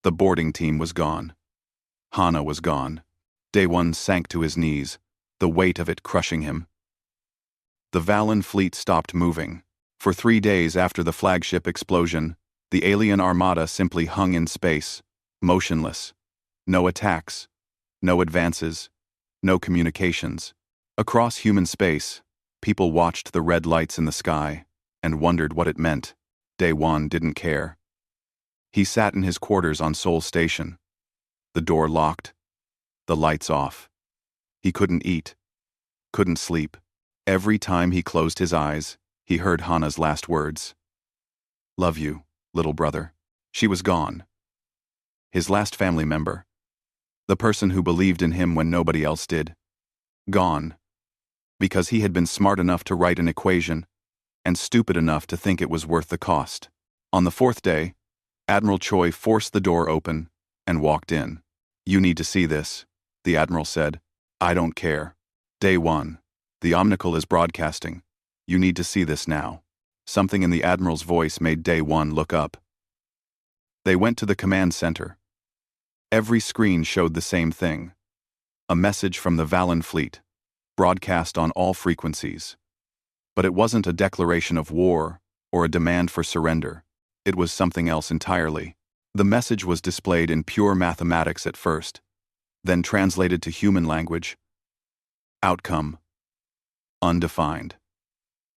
The boarding team was gone. Hana was gone. Daewon sank to his knees, the weight of it crushing him. The Valen fleet stopped moving. For 3 days after the flagship explosion, the alien armada simply hung in space, motionless. No attacks, no advances, no communications. Across human space, people watched the red lights in the sky and wondered what it meant. Daewon didn't care. He sat in his quarters on Seoul Station. The door locked, the lights off. He couldn't eat, couldn't sleep. Every time he closed his eyes, he heard Hana's last words. Love you, little brother. She was gone. His last family member. The person who believed in him when nobody else did. Gone. Because he had been smart enough to write an equation and stupid enough to think it was worth the cost. On the 4th day, Admiral Choi forced the door open and walked in. You need to see this, the Admiral said. I don't care. Day 1. The Omnicle is broadcasting. You need to see this now. Something in the Admiral's voice made Day 1 look up. They went to the command center. Every screen showed the same thing. A message from the Valen fleet, broadcast on all frequencies. But it wasn't a declaration of war or a demand for surrender. It was something else entirely. The message was displayed in pure mathematics at first, then translated to human language. Outcome: undefined.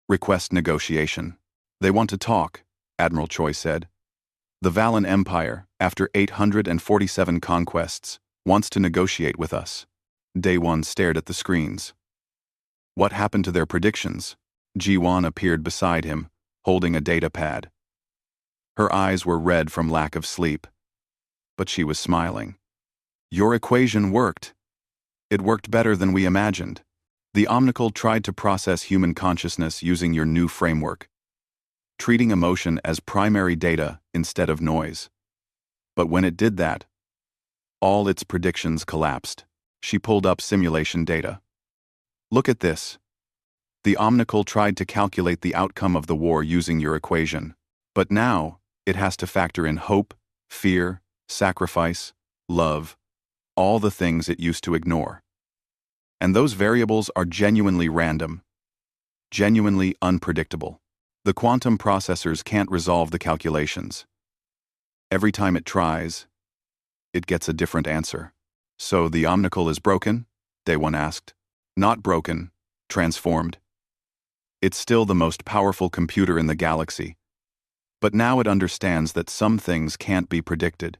Request negotiation. They want to talk, Admiral Choi said. The Valen Empire, after 847 conquests, wants to negotiate with us. Day 1 stared at the screens. What happened to their predictions? Ji-won appeared beside him, holding a data pad. Her eyes were red from lack of sleep, but she was smiling. Your equation worked. It worked better than we imagined. The Omnicle tried to process human consciousness using your new framework, treating emotion as primary data instead of noise. But when it did that, all its predictions collapsed. She pulled up simulation data. Look at this. The Omnicle tried to calculate the outcome of the war using your equation, but now it has to factor in hope, fear, sacrifice, love, all the things it used to ignore. And those variables are genuinely random, genuinely unpredictable. The quantum processors can't resolve the calculations. Every time it tries, it gets a different answer. So the Omnicle is broken? Day 1 asked. Not broken, transformed. It's still the most powerful computer in the galaxy. But now it understands that some things can't be predicted.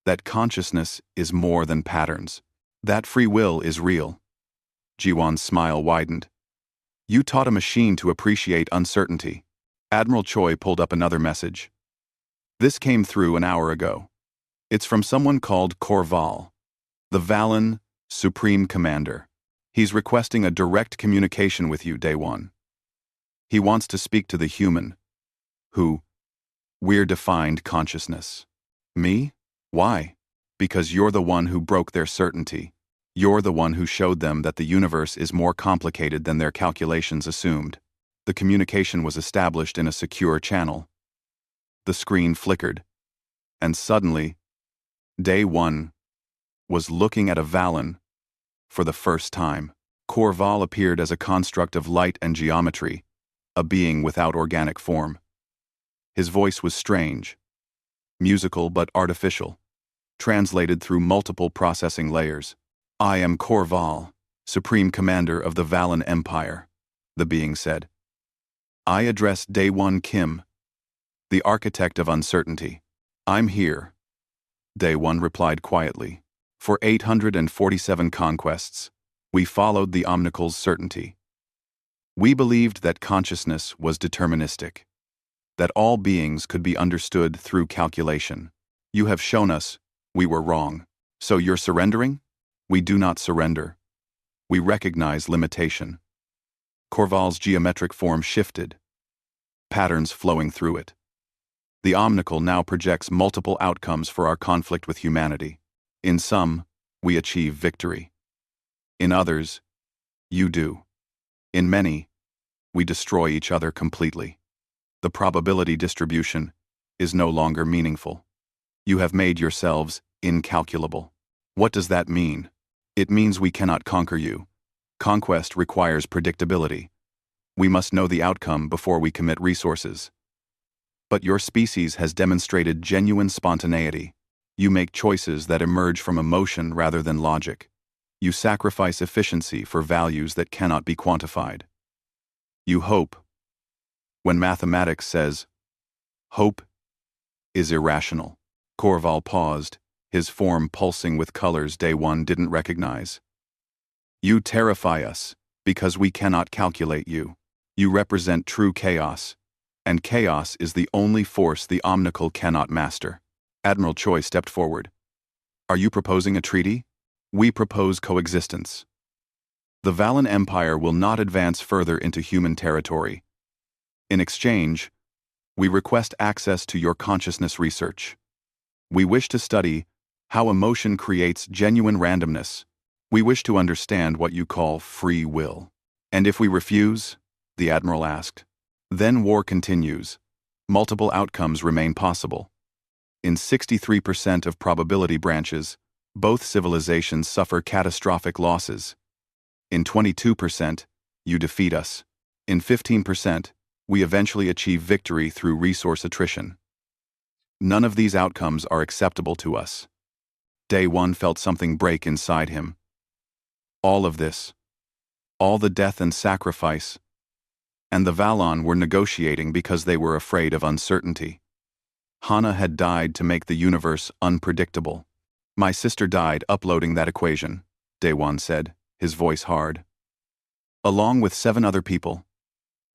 That consciousness is more than patterns. That free will is real. Ji-won's smile widened. You taught a machine to appreciate uncertainty. Admiral Choi pulled up another message. This came through an hour ago. It's from someone called Korval, the Valen Supreme Commander. He's requesting a direct communication with you, Day 1. He wants to speak to the human, who we're defined consciousness. Me? Why? Because you're the one who broke their certainty. You're the one who showed them that the universe is more complicated than their calculations assumed. The communication was established in a secure channel. The screen flickered, and suddenly, Day 1 was looking at a Valen for the first time. Korval appeared as a construct of light and geometry, a being without organic form. His voice was strange, musical but artificial, translated through multiple processing layers. I am Korval, Supreme Commander of the Valen Empire, the being said. I address Day 1 Kim, the architect of uncertainty. I'm here, Day 1 replied quietly. For 847 conquests, we followed the Omnicle's certainty. We believed that consciousness was deterministic, that all beings could be understood through calculation. You have shown us we were wrong. So you're surrendering? We do not surrender. We recognize limitation. Korval's geometric form shifted, patterns flowing through it. The Omnicle now projects multiple outcomes for our conflict with humanity. In some, we achieve victory. In others, you do. In many, we destroy each other completely. The probability distribution is no longer meaningful. You have made yourselves incalculable. What does that mean? It means we cannot conquer you. Conquest requires predictability. We must know the outcome before we commit resources. But your species has demonstrated genuine spontaneity. You make choices that emerge from emotion rather than logic. You sacrifice efficiency for values that cannot be quantified. You hope when mathematics says, hope is irrational. Korval paused, his form pulsing with colors Day 1 didn't recognize. You terrify us, because we cannot calculate you. You represent true chaos, and chaos is the only force the Omnicle cannot master. Admiral Choi stepped forward. Are you proposing a treaty? We propose coexistence. The Valen Empire will not advance further into human territory. In exchange, we request access to your consciousness research. We wish to study how emotion creates genuine randomness We wish to understand what you call free will. And if we refuse? The Admiral asked. Then war continues. Multiple outcomes remain possible. In 63% of probability branches, both civilizations suffer catastrophic losses. In 22%, you defeat us. In 15%, we eventually achieve victory through resource attrition. None of these outcomes are acceptable to us. Day one felt something break inside him. All of this, all the death and sacrifice, and the Valon were negotiating because they were afraid of uncertainty. Hana had died to make the universe unpredictable. My sister died uploading that equation, Daewon said, his voice hard. Along with 7 other people.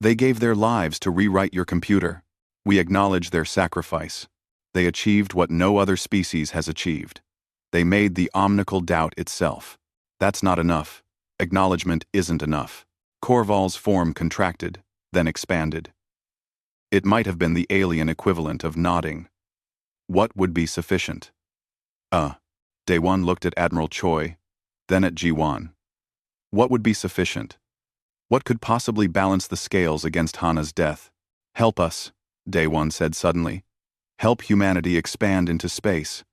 They gave their lives to rewrite your computer. We acknowledge their sacrifice. They achieved what no other species has achieved. They made the omnical doubt itself. That's not enough. Acknowledgement isn't enough. Korval's form contracted, then expanded. It might have been the alien equivalent of nodding. What would be sufficient? Daewon looked at Admiral Choi, then at Jiwan. What would be sufficient? What could possibly balance the scales against Hana's death? Help us, Daewon said suddenly. Help humanity expand into space.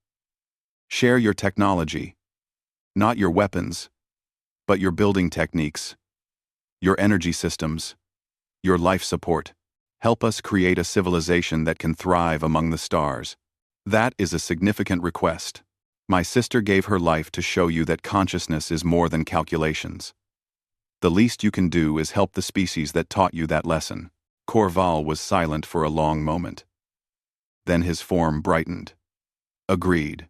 Share your technology. Not your weapons, but your building techniques, your energy systems, your life support. Help us create a civilization that can thrive among the stars. That is a significant request. My sister gave her life to show you that consciousness is more than calculations. The least you can do is help the species that taught you that lesson. Korval was silent for a long moment. Then his form brightened. Agreed.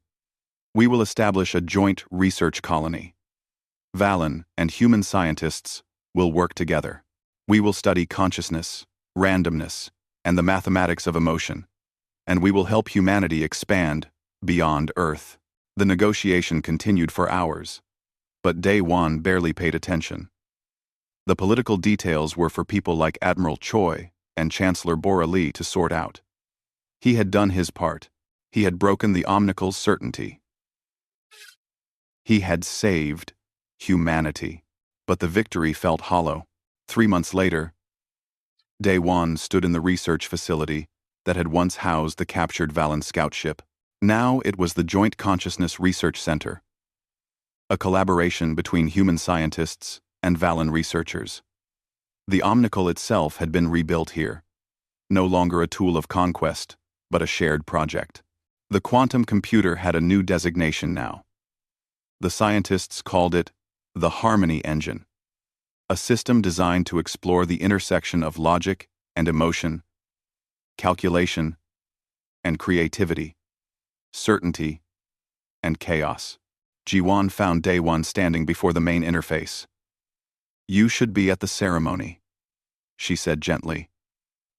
We will establish a joint research colony. Valon and human scientists will work together. We will study consciousness, randomness, and the mathematics of emotion. And we will help humanity expand beyond Earth. The negotiation continued for hours, but Daewon barely paid attention. The political details were for people like Admiral Choi and Chancellor Bora Lee to sort out. He had done his part. He had broken the omnical's certainty. He had saved humanity. But the victory felt hollow. 3 months later, Daewon stood in the research facility that had once housed the captured Valon scout ship. Now it was the Joint Consciousness Research Center, a collaboration between human scientists and Valon researchers. The omnical itself had been rebuilt here, no longer a tool of conquest, but a shared project. The quantum computer had a new designation now. The scientists called it the Harmony Engine, a system designed to explore the intersection of logic and emotion, calculation and creativity, certainty and chaos. Jiwan found Daewon standing before the main interface. You should be at the ceremony, she said gently.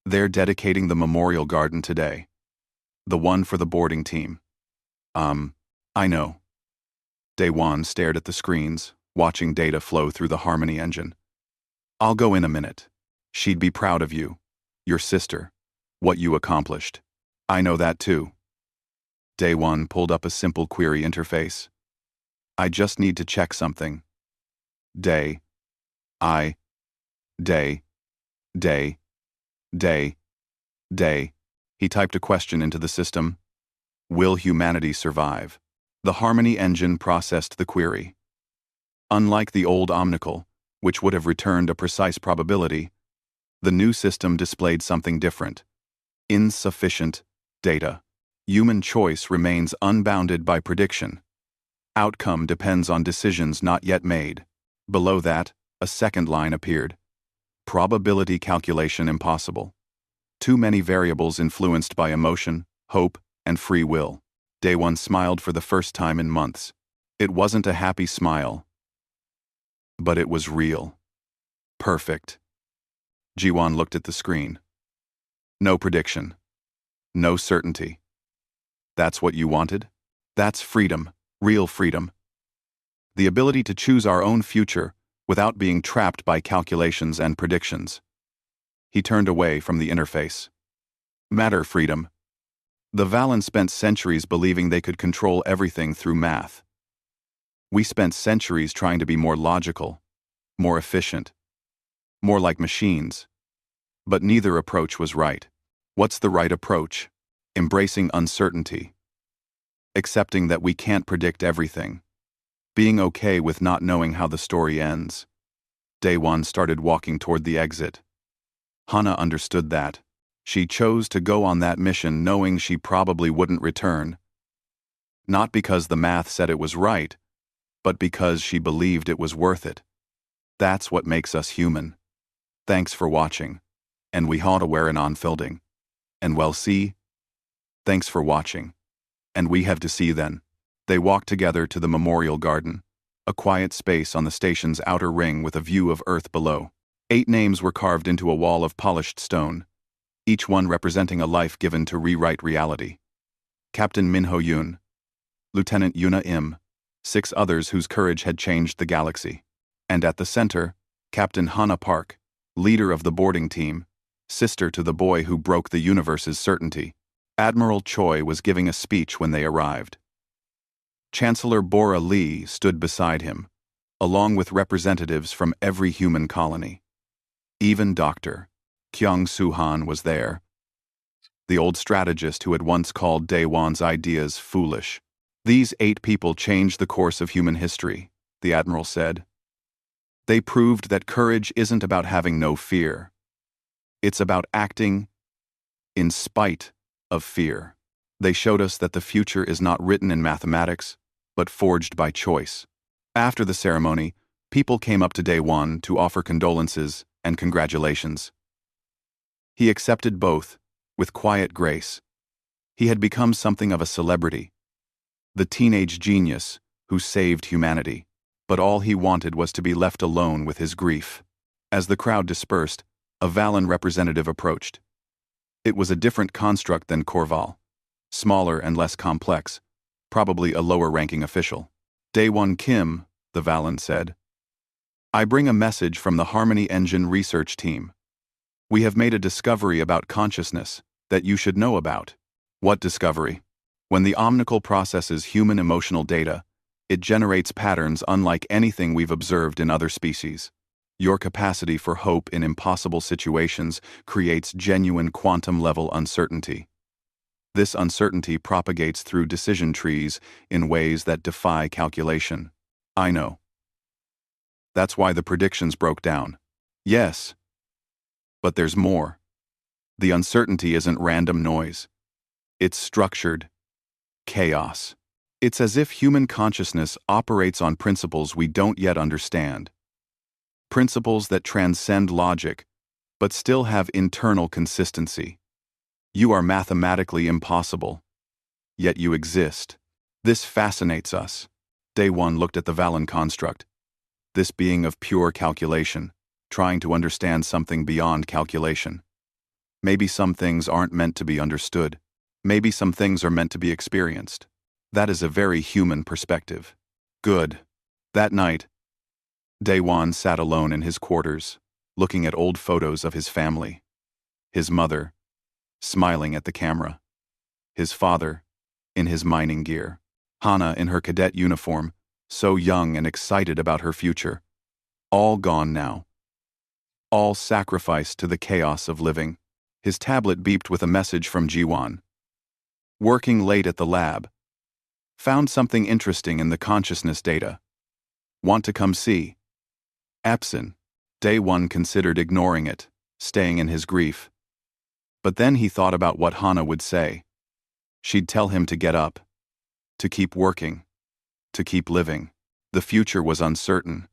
They're dedicating the memorial garden today. The one for the boarding team. I know. Daewon stared at the screens, watching data flow through the Harmony engine. I'll go in a minute. She'd be proud of you, your sister, what you accomplished. I know that too. Daewon pulled up a simple query interface. I just need to check something. Day. Day. He typed a question into the system. Will humanity survive? The Harmony engine processed the query. Unlike the old omnical, which would have returned a precise probability, the new system displayed something different. Insufficient data. Human choice remains unbounded by prediction. Outcome depends on decisions not yet made. Below that, a second line appeared. Probability calculation impossible. Too many variables influenced by emotion, hope, and free will. Daewon smiled for the first time in months. It wasn't a happy smile, but it was real. Perfect. Jiwan looked at the screen. No prediction. No certainty. That's what you wanted? That's freedom, real freedom. The ability to choose our own future without being trapped by calculations and predictions. He turned away from the interface. Matter freedom. The Valon spent centuries believing they could control everything through math. We spent centuries trying to be more logical, more efficient, more like machines. But neither approach was right. What's the right approach? Embracing uncertainty. Accepting that we can't predict everything. Being okay with not knowing how the story ends. Daewon started walking toward the exit. Hana understood that. She chose to go on that mission knowing she probably wouldn't return. Not because the math said it was right, but because she believed it was worth it. That's what makes us human. Thanks for watching. And we had aware and on fielding. And well see. Thanks for watching. And we have to see then. They walked together to the memorial garden, a quiet space on the station's outer ring with a view of Earth below. 8 names were carved into a wall of polished stone, each one representing a life given to rewrite reality. Captain Min Ho Yoon, Lieutenant Yuna Im, 6 others whose courage had changed the galaxy. And at the center, Captain Hana Park, leader of the boarding team, sister to the boy who broke the universe's certainty. Admiral Choi was giving a speech when they arrived. Chancellor Bora Lee stood beside him, along with representatives from every human colony. Even Dr. Kyung Soo-han was there, the old strategist who had once called Daewon's ideas foolish. These 8 people changed the course of human history, the Admiral said. They proved that courage isn't about having no fear. It's about acting in spite of fear. They showed us that the future is not written in mathematics, but forged by choice. After the ceremony, people came up to Daewon to offer condolences and congratulations. He accepted both, with quiet grace. He had become something of a celebrity, the teenage genius who saved humanity, but all he wanted was to be left alone with his grief. As the crowd dispersed, a Valen representative approached. It was a different construct than Korval, smaller and less complex, probably a lower-ranking official. Daewon Kim, the Valen said. I bring a message from the Harmony Engine research team. We have made a discovery about consciousness that you should know about. What discovery? When the omnicle processes human emotional data, it generates patterns unlike anything we've observed in other species. Your capacity for hope in impossible situations creates genuine quantum-level uncertainty. This uncertainty propagates through decision trees in ways that defy calculation. I know. That's why the predictions broke down. Yes. But there's more. The uncertainty isn't random noise. It's structured chaos. It's as if human consciousness operates on principles we don't yet understand. Principles that transcend logic, but still have internal consistency. You are mathematically impossible, yet you exist. This fascinates us. Daewon looked at the Valen construct, this being of pure calculation, trying to understand something beyond calculation. Maybe some things aren't meant to be understood. Maybe some things are meant to be experienced. That is a very human perspective. Good. That night, Daewon sat alone in his quarters, looking at old photos of his family. His mother, smiling at the camera. His father, in his mining gear. Hana in her cadet uniform, so young and excited about her future. All gone now. All sacrificed to the chaos of living. His tablet beeped with a message from Jiwon. Working late at the lab. Found something interesting in the consciousness data. Want to come see? Epson. Daewon considered ignoring it, staying in his grief. But then he thought about what Hana would say. She'd tell him to get up, to keep working, to keep living. The future was uncertain,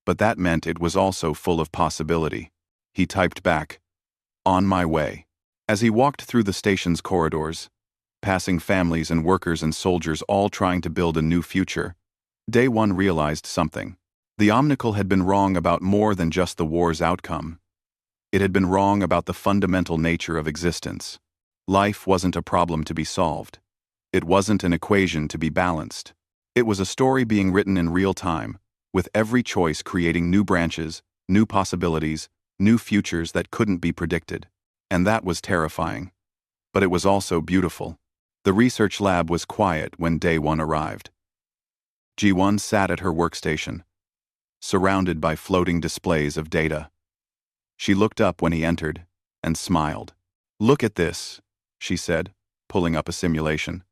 but that meant it was also full of possibility. He typed back, on my way. As he walked through the station's corridors, passing families and workers and soldiers all trying to build a new future, Daewon realized something. The Omnicle had been wrong about more than just the war's outcome. It had been wrong about the fundamental nature of existence. Life wasn't a problem to be solved. It wasn't an equation to be balanced. It was a story being written in real time, with every choice creating new branches, new possibilities, new futures that couldn't be predicted. And that was terrifying. But it was also beautiful. The research lab was quiet when Daewon arrived. Ji-won sat at her workstation, surrounded by floating displays of data. She looked up when he entered and smiled. "Look at this," she said, pulling up a simulation.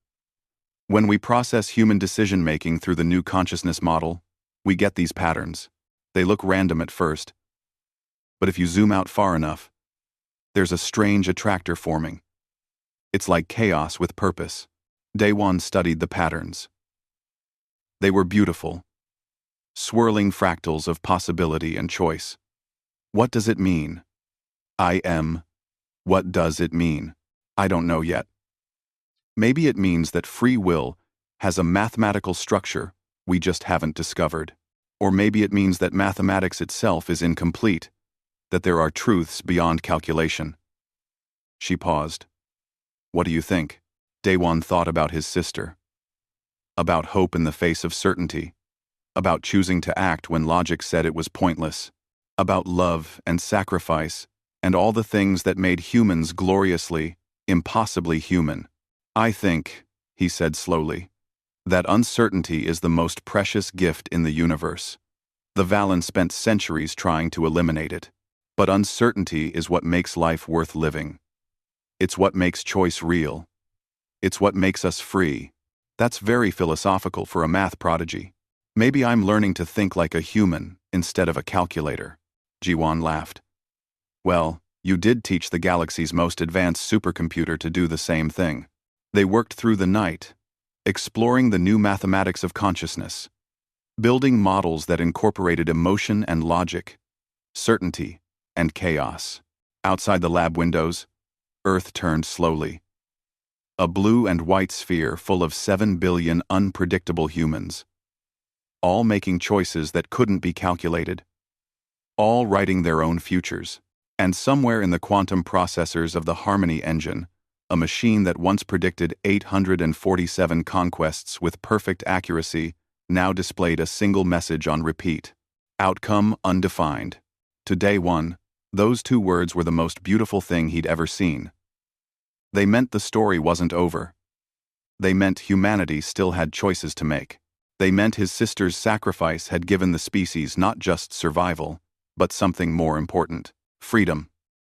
"When we process human decision-making through the new consciousness model, we get these patterns. They look random at first, but if you zoom out far enough, there's a strange attractor forming. It's like chaos with purpose." Daewon studied the patterns. They were beautiful, swirling fractals of possibility and choice. What does it mean? What does it mean? I don't know yet. Maybe it means that free will has a mathematical structure we just haven't discovered. Or maybe it means that mathematics itself is incomplete, that there are truths beyond calculation. She paused. "What do you think?" Daewon thought about his sister. About hope in the face of certainty. About choosing to act when logic said it was pointless. About love and sacrifice and all the things that made humans gloriously, impossibly human. "I think," he said slowly, "that uncertainty is the most precious gift in the universe. The Valen spent centuries trying to eliminate it. But uncertainty is what makes life worth living. It's what makes choice real. It's what makes us free." That's very philosophical for a math prodigy. "Maybe I'm learning to think like a human instead of a calculator." Ji-won laughed. "Well, you did teach the galaxy's most advanced supercomputer to do the same thing. They worked through the night, exploring the new mathematics of consciousness, building models that incorporated emotion and logic, certainty and chaos." Outside the lab windows, Earth turned slowly. A blue and white sphere full of 7 billion unpredictable humans, all making choices that couldn't be calculated, all writing their own futures. And somewhere in the quantum processors of the Harmony engine, a machine that once predicted 847 conquests with perfect accuracy now displayed a single message on repeat: outcome undefined. To Daewon, those two words were the most beautiful thing he'd ever seen. They meant the story wasn't over. They meant humanity still had choices to make. They meant his sister's sacrifice had given the species not just survival, but something more important: freedom.